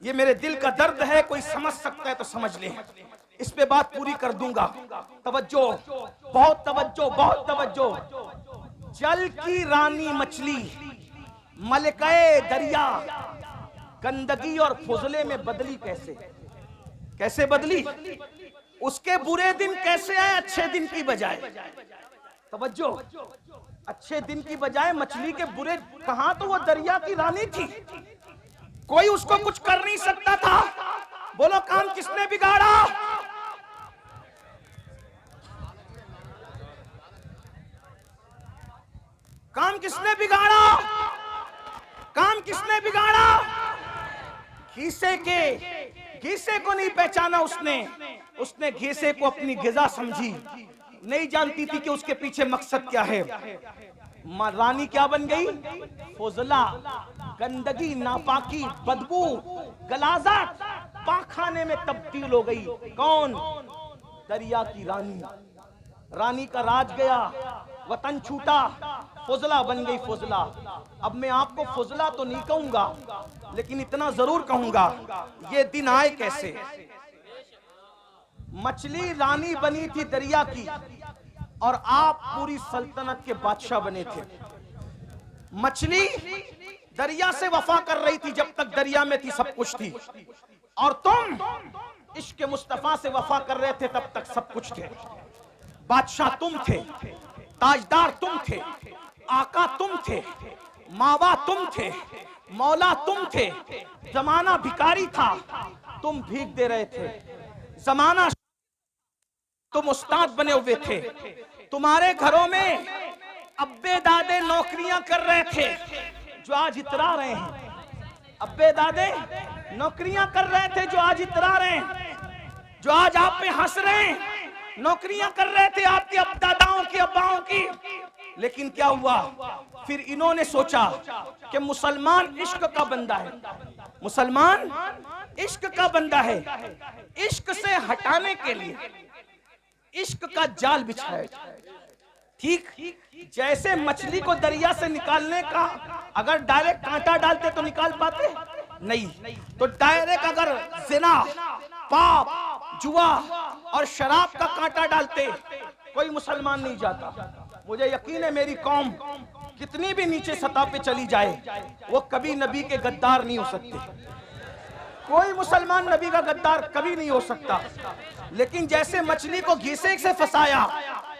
ये मेरे दिल का दर्द है, कोई समझ सकता है तो समझ ले, इस पे बात पूरी कर दूंगा। तवज्जो, बहुत तवज्जो, बहुत तवज्जो। जल की रानी मछली, मलकाए दरिया, गंदगी और फुजले में बदली कैसे? कैसे बदली? उसके बुरे दिन कैसे आए अच्छे दिन की बजाय? तवज्जो, अच्छे दिन की बजाय मछली के बुरे। कहां तो वो दरिया की रानी थी, कोई उसको कुछ कर नहीं सकता था। बोलो काम किसने बिगाड़ा? काम किसने बिगाड़ा? काम किसने बिगाड़ा? घीसे को नहीं पहचाना उसने घीसे को अपनी गिजा समझी, नहीं जानती थी कि उसके पीछे मकसद क्या है। रानी क्या बन गई? फुजला, गंदगी, नापाकी, बदबू, गलाजत, पाखाने में तब्दील हो गई। कौन? दरिया की रानी। रानी का राज गया, वतन छूटा, फुजला बन गई फुजला। अब मैं आपको फुजला तो नहीं कहूंगा, लेकिन इतना जरूर कहूंगा, ये दिन आए कैसे? मछली रानी बनी थी दरिया की, और आप पूरी सल्तनत के बादशाह बने थे। मछली दरिया से वफा कर रही थी, जब तक दरिया में थी सब कुछ थी, और तुम इश्क मुस्तफा से वफा कर रहे थे, तब तक सब कुछ थे। बादशाह तुम थे, ताजदार तुम थे, आका तुम थे, मावा तुम थे, मौला तुम थे। जमाना भिखारी था, तुम भीख दे रहे थे। जमाना, तुम उस्ताद बने हुए थे। तुम्हारे घरों में अब्बे दादे नौकरियां कर रहे थे, जो आज इतरा रहे हैं। अब्बे दादे नौकरियां कर रहे थे, जो आज इतरा रहे हैं, जो आज आप पे हंस रहे हैं। नौकरियां कर रहे थे आपके अब दादाओं की, अब्बाओं की। लेकिन क्या हुआ? फिर इन्होंने सोचा कि मुसलमान इश्क का बंदा है, मुसलमान इश्क का बंदा है। इश्क से हटाने के लिए इश्क का जाल बिछाया। ठीक जैसे मछली को दरिया से निकालने का, अगर डायरेक्ट कांटा डालते तो निकाल पाते नहीं, तो डायरेक्ट अगर जिना, पाप, जुआ और शराब का कांटा डालते, कोई मुसलमान नहीं जाता। मुझे यकीन है मेरी कौम कितनी भी नीचे सतह पे चली जाए, वो कभी नबी के गद्दार नहीं हो सकते। कोई मुसलमान नबी का गद्दार कभी नहीं हो सकता। लेकिन जैसे मछली को घीसे से फंसाया,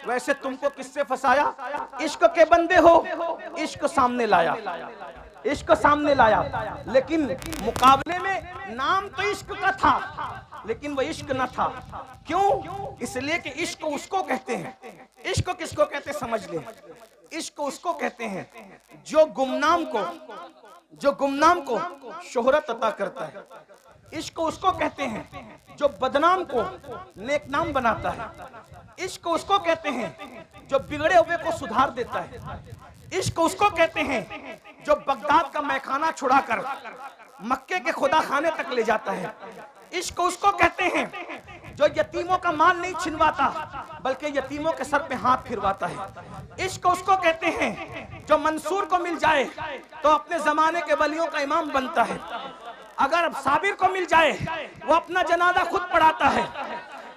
वैसे तुमको किससे फंसाया? इश्क के बंदे हो, इश्क सामने लाया, इश्क सामने लाया। लेकिन मुकाबले में नाम तो इश्क का था, लेकिन वो इश्क न था। क्यों? इसलिए कि इश्क उसको कहते हैं। इश्क किसको कहते हैं समझ ले। इश्क उसको कहते हैं जो गुमनाम को शोहरत अता करता है। इश्क उसको कहते हैं जो बदनाम को नेकनाम बनाता है। इश्क उसको कहते हैं जो बिगड़े हुए को सुधार देता है। इश्क उसको कहते हैं जो बगदाद का मैखाना छुड़ाकर मक्के के खुदा खाने तक ले जाता है। इश्क उसको कहते हैं जो यतीमों का माल नहीं छिनवाता, बल्कि यतीमों के सर पे हाथ फिरवाता है। इश्क उसको कहते हैं जो मंसूर को मिल जाए तो अपने जमाने के वलियों का इमाम बनता है। अगर साबिर को मिल जाए वो अपना जनाजा खुद पढ़ाता है।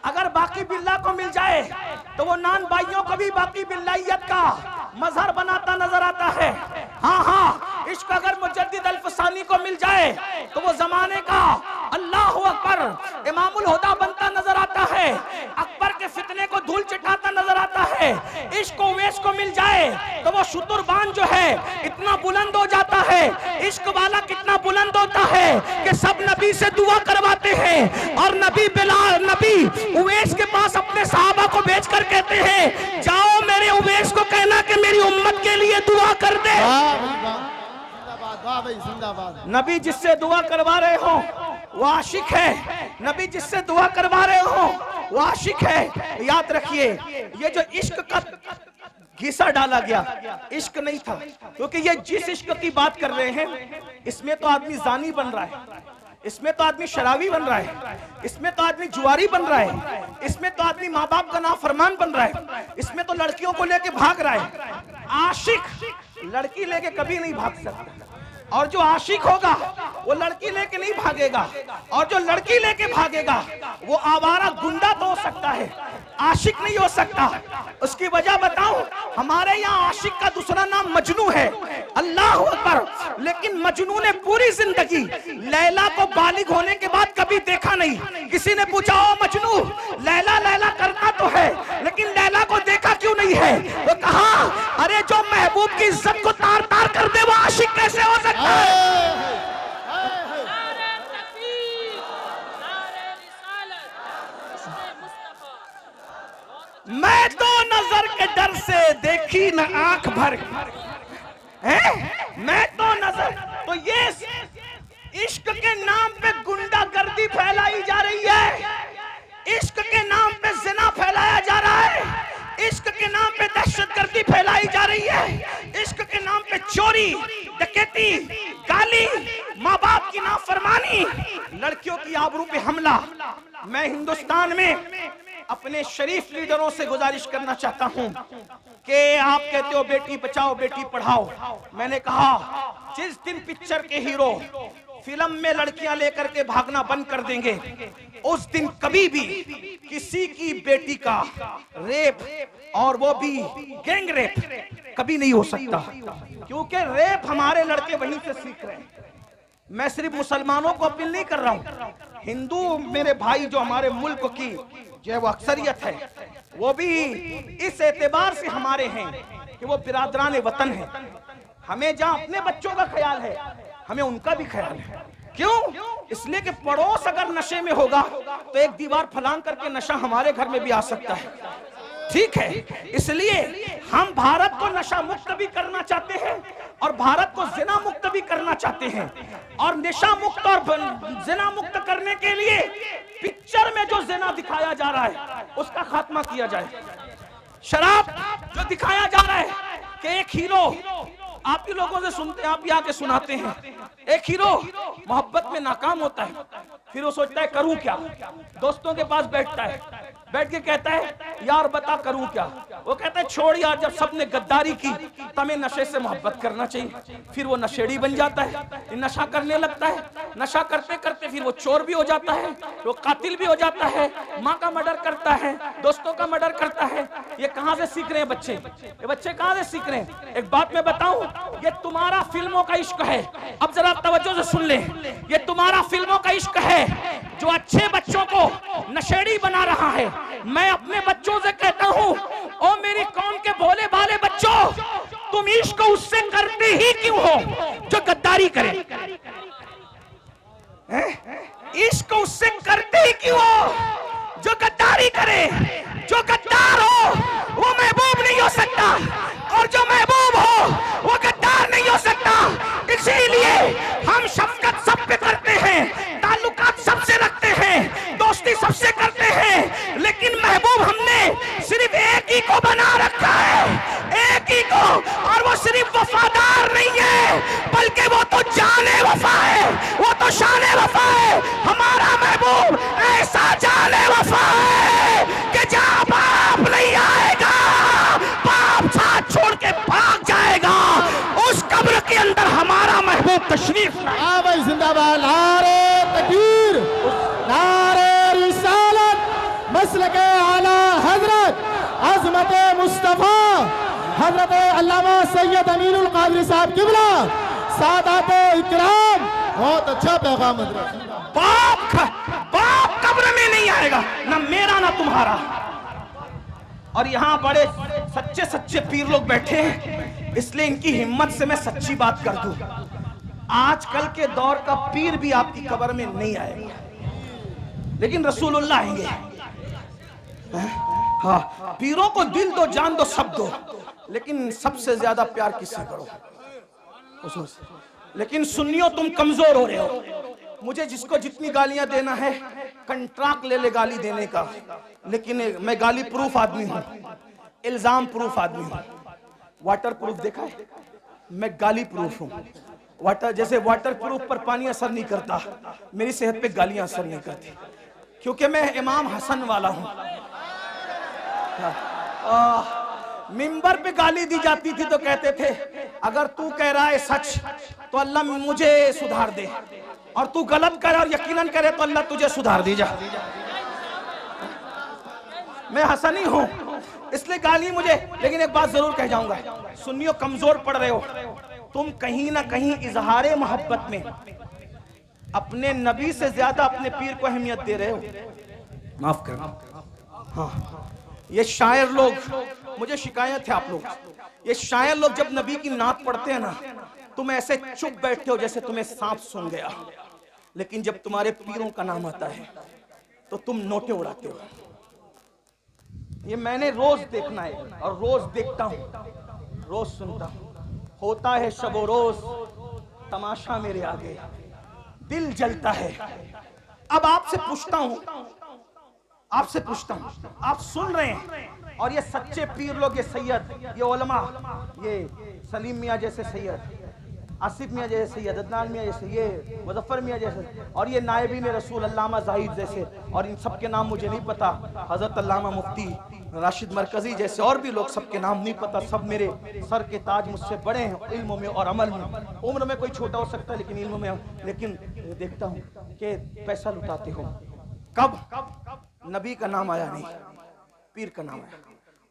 अगर बाकी बिल्ला को मिल जाए तो वो नान भाइयों को भी बाकी बिल्लाइयत का मजहर बनाता नजर आता है। हाँ, इश्क अगर मुजद्दिद अल्फसानी को मिल जाए तो वो जमाने का अल्लाहु अकबर इमामुल हुदा बनता नजर आता है। अकबर के फितने को धूल चटाता नजर आता है। इश्क उवैस को मिल जाए तो वो शुतुरबान जो है इतना बुलंद हो जाता है। इश्क वाला कितना बुलंद होता है कि सब नबी से दुआ करवाते हैं, और नबी बिलाल, नबी उवैस के पास अपने सहाबा को भेजकर कहते हैं, जाओ मेरे उवैस को कहना कि मेरी उम्मत के लिए दुआ कर दे। नबी जिससे दुआ करवा रहे हो वो आशिक है। नबी जिससे दुआ करवा रहे हो वो आशिक है। याद रखिए, ये जो इश्क का घिसा डाला गया, इश्क नहीं था। क्योंकि ये जिस इश्क की बात कर रहे हैं, इसमें तो आदमी जानी बन रहा है, इसमें तो आदमी शराबी बन रहा है, इसमें तो आदमी जुआरी बन रहा है, इसमें तो आदमी माँ बाप का नाफरमान बन रहा है, इसमें तो लड़कियों को लेके भाग रहा है। आशिक लड़की लेके कभी नहीं भाग सकता, और जो आशिक होगा वो लड़की लेके नहीं भागेगा, और जो लड़की लेके भागेगा वो आवारा गुंडा तो हो सकता है, आशिक नहीं हो सकता। उसकी वजह बताऊं, हमारे यहाँ आशिक का दूसरा नाम मजनू है। अल्लाह अकबर। लेकिन मजनू ने पूरी जिंदगी लैला को बालिग होने के बाद कभी देखा नहीं। किसी ने पूछा, ओ मजनू, लैला लैला करता तो है लेकिन लैला को देखा क्यों नहीं है? वो कहा, अरे जो महबूब की इज्जत को तार तार कर दे वो आशिक कैसे हो सकता है? मैं तो नजर के डर से देखी न आंख भर है, मैं तो नजर। तो ये इश्क के नाम पे गुंडागर्दी फैलाई जा रही है, इश्क के नाम पे जिना फैलाया जा रहा है, इश्क के नाम पे दहशतगर्दी फैलाई जा रही है, इश्क के नाम पे चोरी, डकैती, गाली, माँ बाप की नाफरमानी, लड़कियों की आबरू पे हमला। मैं हिंदुस्तान में अपने शरीफ लीडरों से गुजारिश करना चाहता हूं कि आप कहते हो बेटी बचाओ बेटी पढ़ाओ। मैंने कहा, जिस दिन पिक्चर के हीरो फिल्म में लड़कियां लेकर के भागना बंद कर देंगे, उस दिन कभी भी किसी की बेटी का रेप, और वो भी गैंग रेप, कभी नहीं हो सकता, क्योंकि रेप हमारे लड़के वहीं से सीख रहे हैं। मैं सिर्फ मुसलमानों को अपील नहीं कर रहा हूं, हिंदू मेरे भाई जो हमारे मुल्क की जो है वो अक्सरियत है, वो भी इस एतबार से हमारे हैं कि वो बिरादरान वतन है। हमें जहां अपने बच्चों का ख्याल है, हमें उनका भी ख्याल है। क्यों? इसलिए कि पड़ोस अगर नशे में होगा तो एक दीवार फलांग करके नशा हमारे घर में भी आ सकता है, ठीक है? इसलिए हम भारत को नशा मुक्त भी करना चाहते हैं और भारत को जिना मुक्त भी करना चाहते हैं, और नशा मुक्त और जिना मुक्त करने के लिए पिक्चर में जो जिना दिखाया जा रहा है उसका खात्मा किया जाए। शराब जो दिखाया जा रहा है कि एक हीरो, आप ही लोगों से सुनते हैं, आप ही आके सुनाते हैं, एक हीरो मोहब्बत में नाकाम होता है, फिर वो सोचता है करूं क्या, दोस्तों के पास बैठता है, बैठ के कहता है यार बता करूं क्या। वो कहता है छोड़ यार, जब सबने गद्दारी की तो हमें नशे से मोहब्बत करना चाहिए। फिर वो नशेड़ी बन जाता है, नशा करने लगता है, नशा करते करते फिर वो चोर भी हो जाता है, वो कातिल भी हो जाता है, माँ का मर्डर करता है, दोस्तों का मर्डर करता है। ये कहां से सीख रहे हैं बच्चे? ये बच्चे कहां से सीख रहे हैं? एक बात मैं बताऊं, ये तुम्हारा फिल्मों का इश्क है। अब जरा तवज्जो से सुन ले, ये तुम्हारा फिल्मों का इश्क है जो अच्छे बच्चों को नशेड़ी बना रहा है। मैं अपने बच्चों से कहता हूं, ओ मेरी कौम के भोले भाले बच्चों, तुम इश्क उससे करते ही क्यों हो जो गद्दारी करे? इश्क उससे करते ही क्यों हो जो गद्दारी करे? जो गद्दार हो वो महबूब नहीं हो सकता, और जो महबूब हो वो गद्दार नहीं हो सकता। इसीलिए हम शफकत सब पे करते हैं, ताल्लुकात सबसे रखते हैं, दोस्ती सबसे करते हैं, लेकिन महबूब हमने सिर्फ एक ही को बना रखा है, एक ही को। और वो सिर्फ वफादार नहीं है, बल्कि वो तो जाने वफा है, वो तो शाने वफा है। हमारा महबूब ऐसा जाने वफा है कि जहां बाप नहीं आएगा, बाप साथ छोड़ के भाग जाएगा, उस कब्र के अंदर हमारा महबूब तशरीफ लाए। भाई जिंदाबाद, नारे तकबीर, नारे रिसालत, मसलके आला हजरत अज़मत मुस्तफा हजरत अल्लामा सैयद अमीनुल कादरी साहब किबला सादात इकराम। बहुत अच्छा पैगाम हजरत। बाप कब्र में नहीं आएगा, ना मेरा ना तुम्हारा। और यहाँ बड़े सच्चे सच्चे पीर लोग बैठे हैं, इसलिए इनकी हिम्मत से मैं सच्ची बात कर दूं, आजकल के दौर का पीर भी आपकी कब्र में नहीं आएगा, लेकिन रसूलुल्लाह आएंगे। हाँ, पीरों को दिल दो, जान दो, सब दो, लेकिन सबसे ज्यादा प्यार किससे करो? लेकिन सुन्नियों तुम कमजोर हो रहे हो। मुझे जिसको जितनी गालियां देना है कंट्रैक्ट ले ले गाली देने का, लेकिन मैं गाली प्रूफ आदमी हूं, इल्जाम प्रूफ आदमी हूं। वाटर प्रूफ देखा है? मैं गाली प्रूफ हूं। वाटर जैसे वाटर प्रूफ पर पानी असर नहीं करता, मेरी सेहत पे गालियां असर नहीं करती, क्योंकि मैं इमाम हसन वाला हूं। मिंबर पे गाली दी जाती थी तो कहते थे अगर तू कह रहा है सच तो अल्लाह मुझे सुधार दे, और तू गलत करे और यकीनन करे तो अल्लाह तुझे सुधार दी जा। मैं हसनी हूं इसलिए गाली मुझे, लेकिन एक बात जरूर कह जाऊंगा, सुन्नियों कमजोर पड़ रहे हो तुम, कहीं ना कहीं इजहारे मोहब्बत में अपने नबी से ज्यादा अपने पीर को अहमियत दे रहे हो। माफ करना। हाँ, ये शायर लोग, मुझे शिकायत है आप लोग, ये शायर लोग जब नबी की नात पढ़ते हैं ना, तुम ऐसे चुप बैठते हो जैसे तुम्हें सांप सूंघ गया, लेकिन जब तुम्हारे पीरों का नाम आता है तो तुम नोटे उड़ाते हो। ये मैंने रोज देखना है और रोज देखता हूं, रोज सुनता हूं। होता है शबो रोज तमाशा मेरे आगे, दिल जलता है। अब आपसे पूछता हूं, आप सुन रहे हैं, और ये सच्चे पीर लोग, ये सैयद, ये उलमा, ये सलीम मियाँ जैसे सैयद, आसिफ मियाँ जैसे सैयद, अदनान मियाँ जैसे, ये मुजफ्फर मियाँ जैसे, और ये नायबीन रसूल अल्लामा जाहिद जैसे, और इन सब के नाम मुझे नहीं पता, हजरत अल्लामा मुफ्ती राशिद मरकजी जैसे और भी लोग, सबके नाम नहीं पता। सब मेरे सर के ताज, मुझसे बड़े हैं इल्म में और अमल में। उम्र में कोई छोटा हो सकता है लेकिन इल्म में, लेकिन देखता हूँ कि पैसा लुटाते हो। कब नबी का नाम आया नहीं, पीर का नाम आया,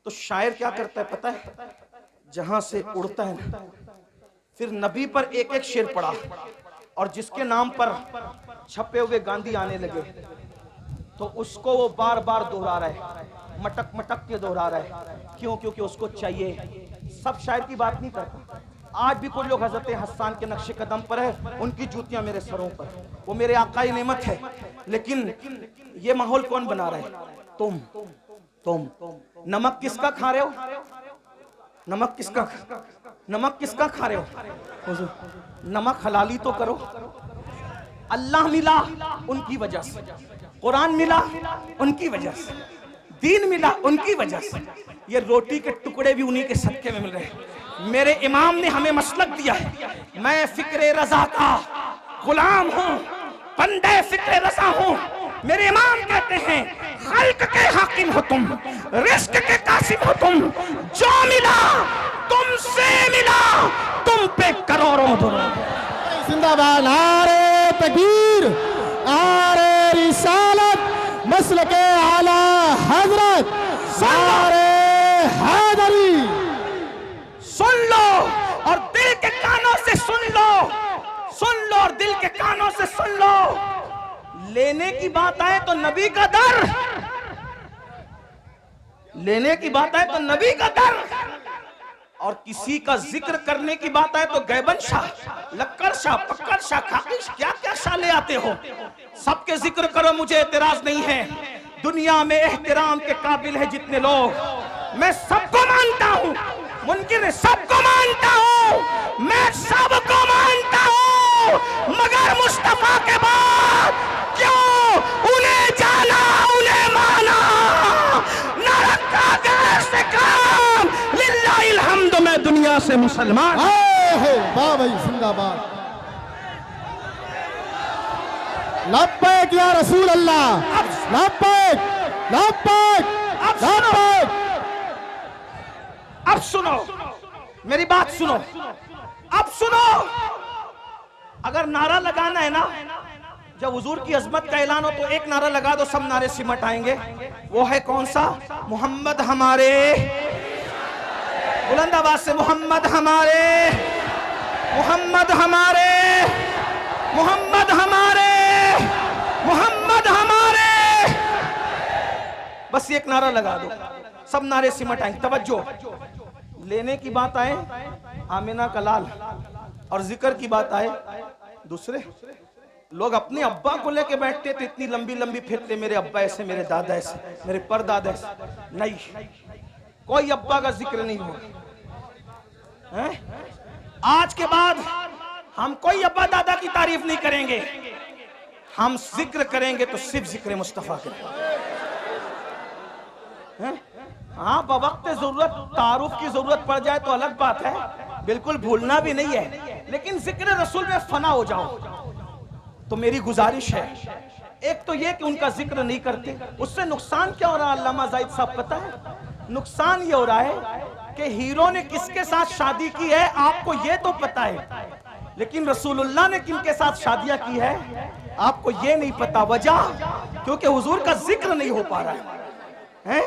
तो शायर क्या करता है पता है, जहां से उड़ता है ना, फिर नबी पर एक एक शेर पड़ा, और जिसके नाम पर छपे हुए गांधी आने लगे तो उसको वो बार बार दोहरा रहा है, मटक मटक के दोहरा रहा है। क्यों? क्योंकि उसको चाहिए। सब शायर की बात नहीं करता। आज भी कुछ लोग हजरत हस्सान के नक्शे कदम पर है, उनकी जूतियां मेरे सरों पर, वो मेरे आकाई नेमत है, लेकिन ये माहौल कौन बना रहा है? तुम नमक किसका खा रहे हो? नमक किसका खा रहे हो? नमक हलाली तो करो। अल्लाह मिला उनकी वजह से, कुरान मिला उनकी वजह से, दीन मिला उनकी वजह से, ये रोटी के टुकड़े भी उन्हीं के सदके में मिल रहे हैं। मेरे इमाम ने हमें मसलक दिया है, मैं फिक्रे रजा का गुलाम हूँ, बंदे फिक्रे रजा हूँ। मेरे इमाम कहते हैं खल्क के हाकिम हो तुम, रिस्क के कासिम हो तुम, जो मिला तुमसे मिला, तुम पे करोड़ों दुरूद। जिंदाबाद। नारे तकबीर, नारे रिसालत, मसलके आला हजरत, नारे हैदरी। सुन लो और दिल के कानों से सुन लो, सुन लो और दिल के कानों से सुन लो। लेने की बात आए तो नबी का दर, लेने की बात आए तो नबी का दर, और किसी का जिक्र करने की बात आए तो गैबन शाह, लक्कर शाह, पक्कर शाह, खाकिश, क्या क्या शाह ले आते हो। सबके जिक्र करो, मुझे एतराज नहीं है। दुनिया में एहतराम के काबिल है जितने लोग, मैं सबको मानता हूँ, मुनकिर है सबको मानता हूँ, मैं सबको मानता हूँ, मगर मुस्तफा के बाद क्यों उन्हें जाना, उन्हें माना, न रखा गैर से काम, लिल्लाहिल हम्द, मैं दुनिया से मुसलमान। वाह भाई, जिंदाबाद। लब्बैक या रसूल अल्लाह, लब्बैक लब्बैक लब्बैक। अब सुनो मेरी बात, सुनो, अब सुनो। अगर नारा लगाना है ना, जब हुजूर की अजमत का ऐलान हो तो एक नारा लगा दो, सब नारे सिमट आएंगे। वो है कौन सा? मोहम्मद हमारे, बुलंद आवाज से मोहम्मद हमारे, मोहम्मद हमारे, मोहम्मद हमारे, मोहम्मद हमारे। बस एक नारा लगा दो, सब नारे सिमट आएंगे। तवज्जो, लेने की बात आए आमिना का लाल, और जिक्र की बात आए दूसरे लोग। अपने अब्बा को लेके बैठते थे, इतनी लंबी लंबी फिरते, मेरे अब्बा ऐसे, मेरे दादा ऐसे, मेरे परदादा ऐसे। नहीं, कोई अब्बा का जिक्र नहीं हो। आज के बाद हम कोई अब्बा दादा की तारीफ नहीं करेंगे, हम जिक्र करेंगे तो सिर्फ जिक्र मुस्तफा करेंगे। हाँ, बवक्त जरूरत तारुफ की जरूरत पड़ जाए तो अलग बात है, बिल्कुल भूलना भी नहीं है, लेकिन जिक्र रसूल में फना हो जाओ। तो मेरी गुजारिश है, एक तो ये कि उनका जिक्र नहीं करते, उससे नुकसान क्या हो रहा है अल्लामा जाहिद साहब पता है? नुकसान ये हो रहा है कि हीरो ने किसके साथ शादी की है आपको ये तो पता है, लेकिन रसूलुल्लाह ने किनके साथ शादियां की है आपको ये नहीं पता। वजह क्योंकि हुजूर का जिक्र नहीं हो पा रहा है।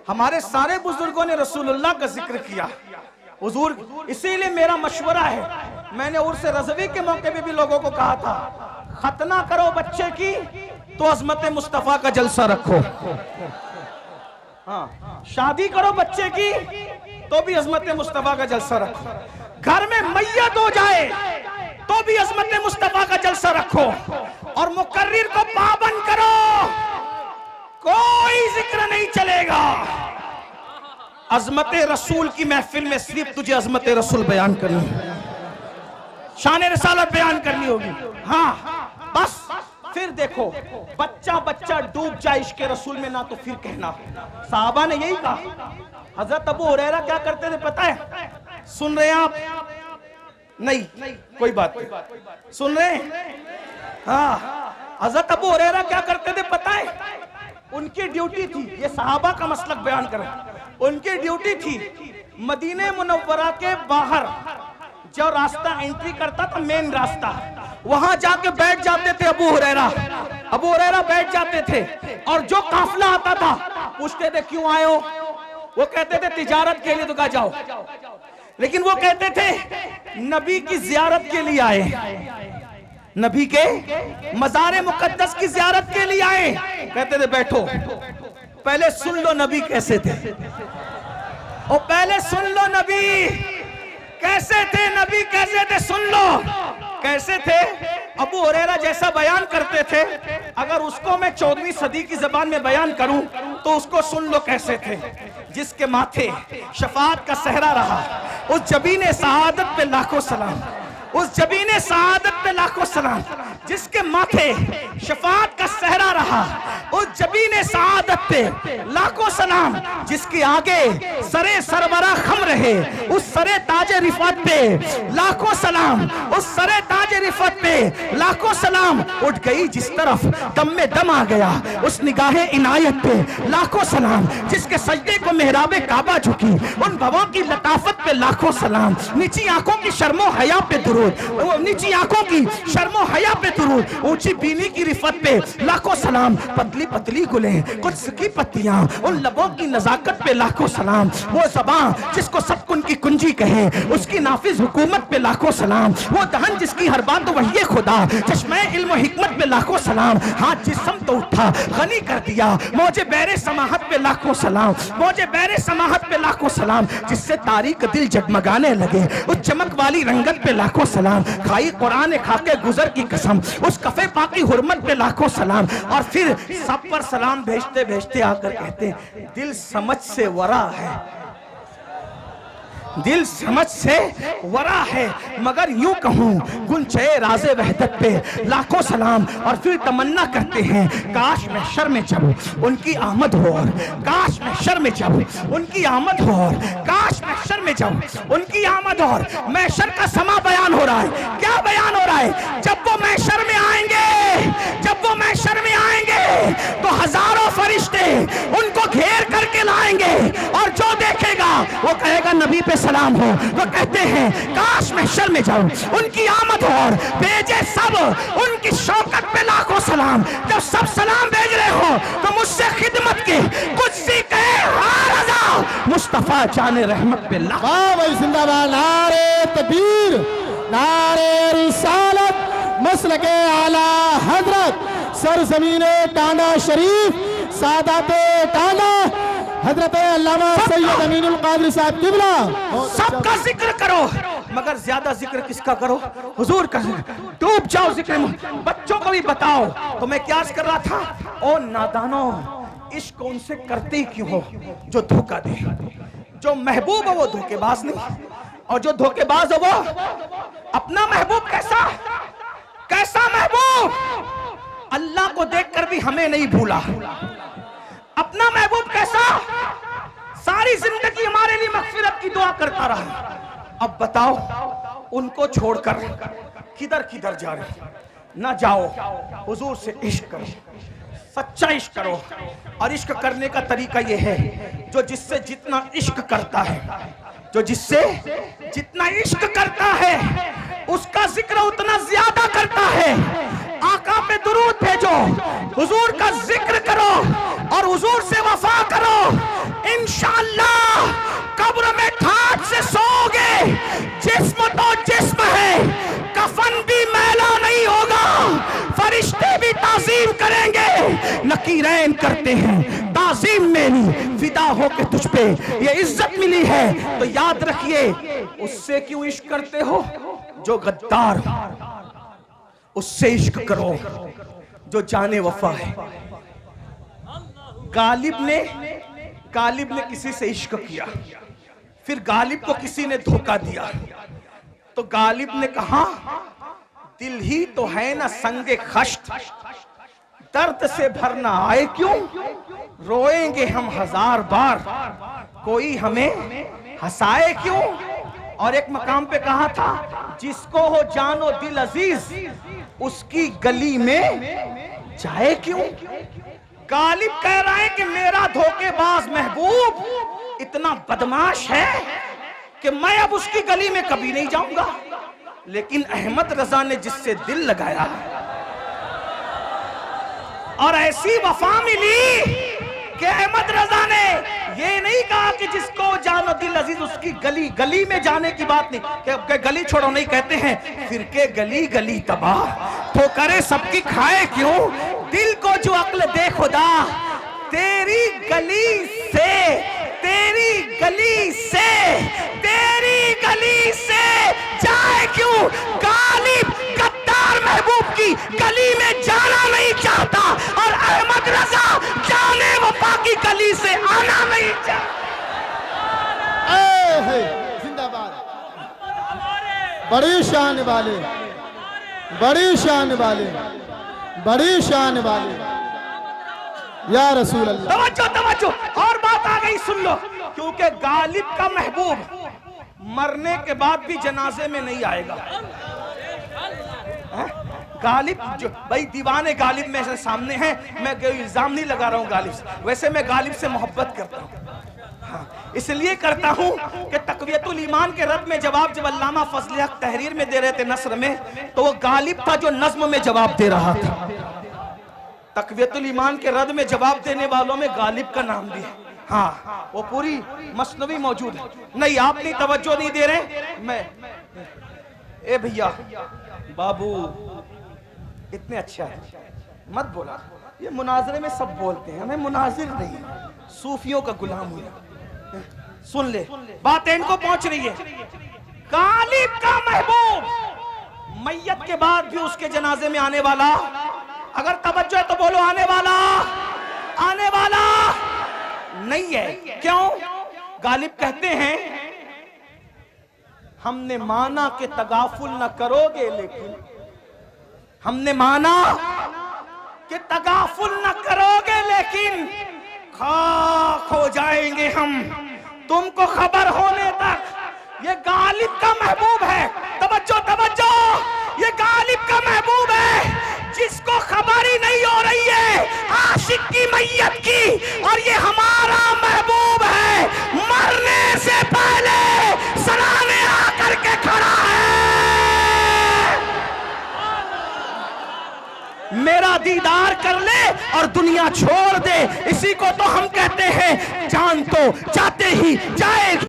हमारे सारे बुजुर्गों ने रसूलुल्लाह का जिक्र किया हुजूर। इसीलिए मेरा मशवरा है, मैंने उर्स रज़वी के मौके पे भी लोगों को कहा था, खतना करो बच्चे की तो अजमत मुस्तफा का जलसा रखो। हाँ, शादी करो बच्चे की तो भी अजमत मुस्तफा का जलसा रखो। घर में मैयत हो जाए तो भी अजमत मुस्तफा का जलसा रखो। और मुकर्रिर को पाबंद करो, कोई जिक्र नहीं चलेगा। अजमत रसूल की महफिल में सिर्फ तुझे अजमत रसूल बयान करनी, शान रिसालत बयान करनी होगी। हाँ बस, फिर देखो बच्चा बच्चा डूब जाए इश्क रसूल में ना तो फिर कहना। साहबा ने यही कहा। हजरत अबू हुरैरा क्या करते थे पता है? सुन रहे हैं आप? नहीं, कोई बात नहीं, सुन रहे हैं? हाँ, हजरत अबू हुरैरा क्या करते थे पता है? उनकी ड्यूटी थी, ये सहाबा का मसलक बयान करें, उनकी ड्यूटी थी मदीने मुनव्वरा के बाहर जो रास्ता एंट्री करता था, मेन रास्ता, वहां जाके बैठ जाते थे अबू हुरैरा बैठ जाते थे। और जो काफिला आता था पूछते थे क्यों आए हो? वो कहते थे तिजारत के लिए। तो कहा जाओ, लेकिन वो कहते थे नबी की जियारत के लिए आए, नबी के मज़ार मुकद्दस की जियारत के लिए आए। कहते थे बैठो, पहले सुन लो नबी कैसे थे, और पहले सुन लो नबी कैसे थे, नबी कैसे थे, सुन लो कैसे थे। अबू हुरैरा जैसा बयान करते थे, अगर उसको मैं 14वीं सदी की जबान में बयान करूं तो उसको सुन लो कैसे थे। जिसके माथे शफाअत का सहरा रहा, उस जबीने सआदत पे लाखों सलाम, उस जबीने सआदत पे लाखों सलाम। जिसके माथे शफाअत का सहरा रहा, उस जबीने सआदत पे लाखों सलाम। जिसके आगे सरे सरवरा खम रहे, उस सरे ताजे रिफत पे लाखों सलाम, उस सरे ताजे रिफत पे लाखों सलाम। उठ गई जिस तरफ दम में दम आ गया, उस निगाहे इनायत पे लाखों सलाम। जिसके सजदे को मेहराबे काबा झुकी, उन भवों की लताफत पे लाखों सलाम। नीची आंखों की शर्मो हया पे दुरूद, नीची आंखों की शर्मो हया पे दुरूद, ऊंची बीनी की रिफत पे लाखों सलाम। पतली पतली गुलें कुछ की पत्तियां, उन लबों की नजाकत पे लाखों सलाम। वो ज़बान जिसको सब कुन की कुंजी कहे, उसकी नाफिज हुकूमत पे लाखों सलाम। वो दहन जिसकी हर बात वही खुदा, चश्मे इल्म हिकमत पे लाखों सलाम। हाथ जिस्म तो उठा गनी कर दिया, मौजे बैरे समाहत पे लाखों सलाम, मौजे बैरे समाहत पे लाखों सलाम। जिससे तारीक दिल जगमगाने लगे, उस चमक वाली रंगत पे लाखों सलाम। खाई कुरान खाके गुजर की कसम, उस कफे पाकी हुर्मत पे लाखों सलाम। और फिर सब पर सलाम भेजते भेजते आकर कहते हैं दिल समझ से वरा है, दिल समझ से वरा है। मगर यूं कहूं गुंचे राज़े वहदत पे लाखों सलाम। और फिर तमन्ना करते हैं काश महशर में जब उनकी आमद हो, और काश महशर में जब उनकी आमद हो, और काश महशर में जब उनकी आमद हो। और महशर का समा बयान हो रहा है। क्या बयान हो रहा है? जब वो महशर में आएंगे, जब वो महशर में आएंगे तो हजारों फरिश्ते उनको घेर करके लाएंगे, और जो देखेगा वो कहेगा नबी पे सलाम हो। वो कहते हैं काश महशर में जाऊं, उनकी आमद हो, और भेजे सब उनकी शौकत पे लाखों सलाम। जब सब सलाम भेज रहे हो तो मुझसे खिदमत के कुछ सीखे मुस्तफा जाने रहमत पे लाखों। भाई जिंदाबाद, नारे तकबीर, नारे रिसालत, मसलके आला हजरत सरजमीने टांडा शरीफ, सादाते टांडा हजरत अल्लामा सैयद अमीनुल कादरी साहब किबला। सबका जिक्र करो, मगर ज्यादा जिक्र किसका करो? हुजूर का। डूब जाओ जिक्र में, बच्चों को भी बताओ। तो मैं क्या कर रहा था, ओ नादानो, इश्क उनसे करते ही क्यों हो जो धोखा दे। जो महबूब है वो धोखेबाज नहीं, और जो धोखेबाज है वो अपना महबूब कैसा कैसा महबूब, अल्लाह को देखकर भी हमें नहीं भूला। अपना महबूब कैसा, सारी जिंदगी हमारे लिए मगफिरत की दुआ करता रहा। अब बताओ उनको छोड़कर किधर किधर जा रहे? ना जाओ, हुजूर से इश्क करो, सच्चा इश्क करो। और इश्क करने का तरीका यह है, जो जिससे जितना इश्क करता है, जो जिससे जितना इश्क करता है उसका जिक्र उतना ज्यादा करता है। आका पे दुरूद भेजो, हुजूर का जिक्र करो और हुजूर से वफा करो। इंशाअल्लाह कब्र में ठाठ से सोओगे। जिस्म तो जिस्म है, कफन भी मैला नहीं होगा, फरिश्ते भी ताज़ीम करेंगे। नकीरैन करते हैं ताज़ीम मेरी, फिदा हो के तुझ पे ये इज्जत मिली है। तो याद रखिए, उससे क्यों इश्क करते हो जो गद्दार हो, उससे इश्क करो जो जाने वफा है। गालिब ने किसी से इश्क किया, फिर गालिब को किसी ने धोखा दिया, तो गालिब ने कहा दिल ही तो है ना संगे खश्त, दर्द से भरना आए क्यों, रोएंगे हम 1000 बार, कोई हमें हंसाए क्यों। और एक मकाम पे कहा था जिसको हो जानो दिल अजीज, उसकी गली में जाए क्यों। गालिब कह रहा है कि मेरा धोखेबाज महबूब इतना बदमाश है कि मैं अब उसकी गली में कभी नहीं जाऊंगा। लेकिन अहमद रजा ने जिससे दिल लगाया और ऐसी वफा मिली कि अहमद रजा ने ये नहीं कहा कि जिसको जानो दिल अजीज उसकी गली में जाने की बात नहीं, कि गली छोड़ो नहीं, कहते हैं फिर के गली गली तबाह, तो करे सबकी खाए क्यों। दिल को जो अक्ल दे खुदा, तेरी गली से, तेरी गली से, तेरी गली से जाए क्यों। गालिब गद्दार महबूब की गली में जाना नहीं चाहता और अहमद रजा जाने वफा की गली से आना नहीं चाहता। जिंदाबाद। बड़ी शान वाले, बड़ी शान वाले, बड़ी शान वाले या रसूल अल्लाह। तवज्जो तवज्जो, और बात आ गई सुन लो, क्योंकि गालिब का महबूब मरने के बाद भी जनाजे में नहीं आएगा। गालिब जो भाई दीवाने गालिब में सामने हैं, मैं इल्जाम नहीं लगा रहा हूं गालिब से, वैसे मैं गालिब से मोहब्बत करता हूं। हाँ, इसलिए करता हूं कि तक़वियतुल ईमान के रद में जवाब जब अल्लामा फजल हक तहरीर में दे रहे थे नस्र में, तो वो गालिब था जो नज्म में जवाब दे रहा था। तक़वियतुल ईमान के रद में जवाब देने वालों में गालिब का नाम भी है। हाँ, वो पूरी मसनवी मौजूद है। नहीं, आप नहीं तवज्जो नहीं दे रहे। मैं ए भैया बाबू इतने अच्छा है, मत बोला। ये मुनाजरे में सब बोलते हैं, हमें मुनाजिर नहीं, सूफियों का गुलाम हुआ। सुन ले, बात इनको पहुंच रही है। गालिब का महबूब मैयत के बाद भी उसके जनाजे में आने वाला, अगर तवज्जो है तो बोलो आने वाला, आने वाला नहीं है। क्यों? गालिब कहते हैं हमने माना कि तगाफुल न करोगे, लेकिन हमने माना कि तगाफुल न करोगे, लेकिन खाक हो जाएंगे हम तुमको खबर होने तक। ये गालिब का महबूब है। तवज्जो तवज्जो, ये गालिब का महबूब है जिसको खबर ही नहीं हो रही है आशिक की मैयत की, और ये हमारा महबूब है, मरने से पहले सलामे आकर के खड़ा है। मेरा दीदार कर ले और दुनिया छोड़ दे, इसी को तो हम कहते हैं जान तो जाते ही जाएगी।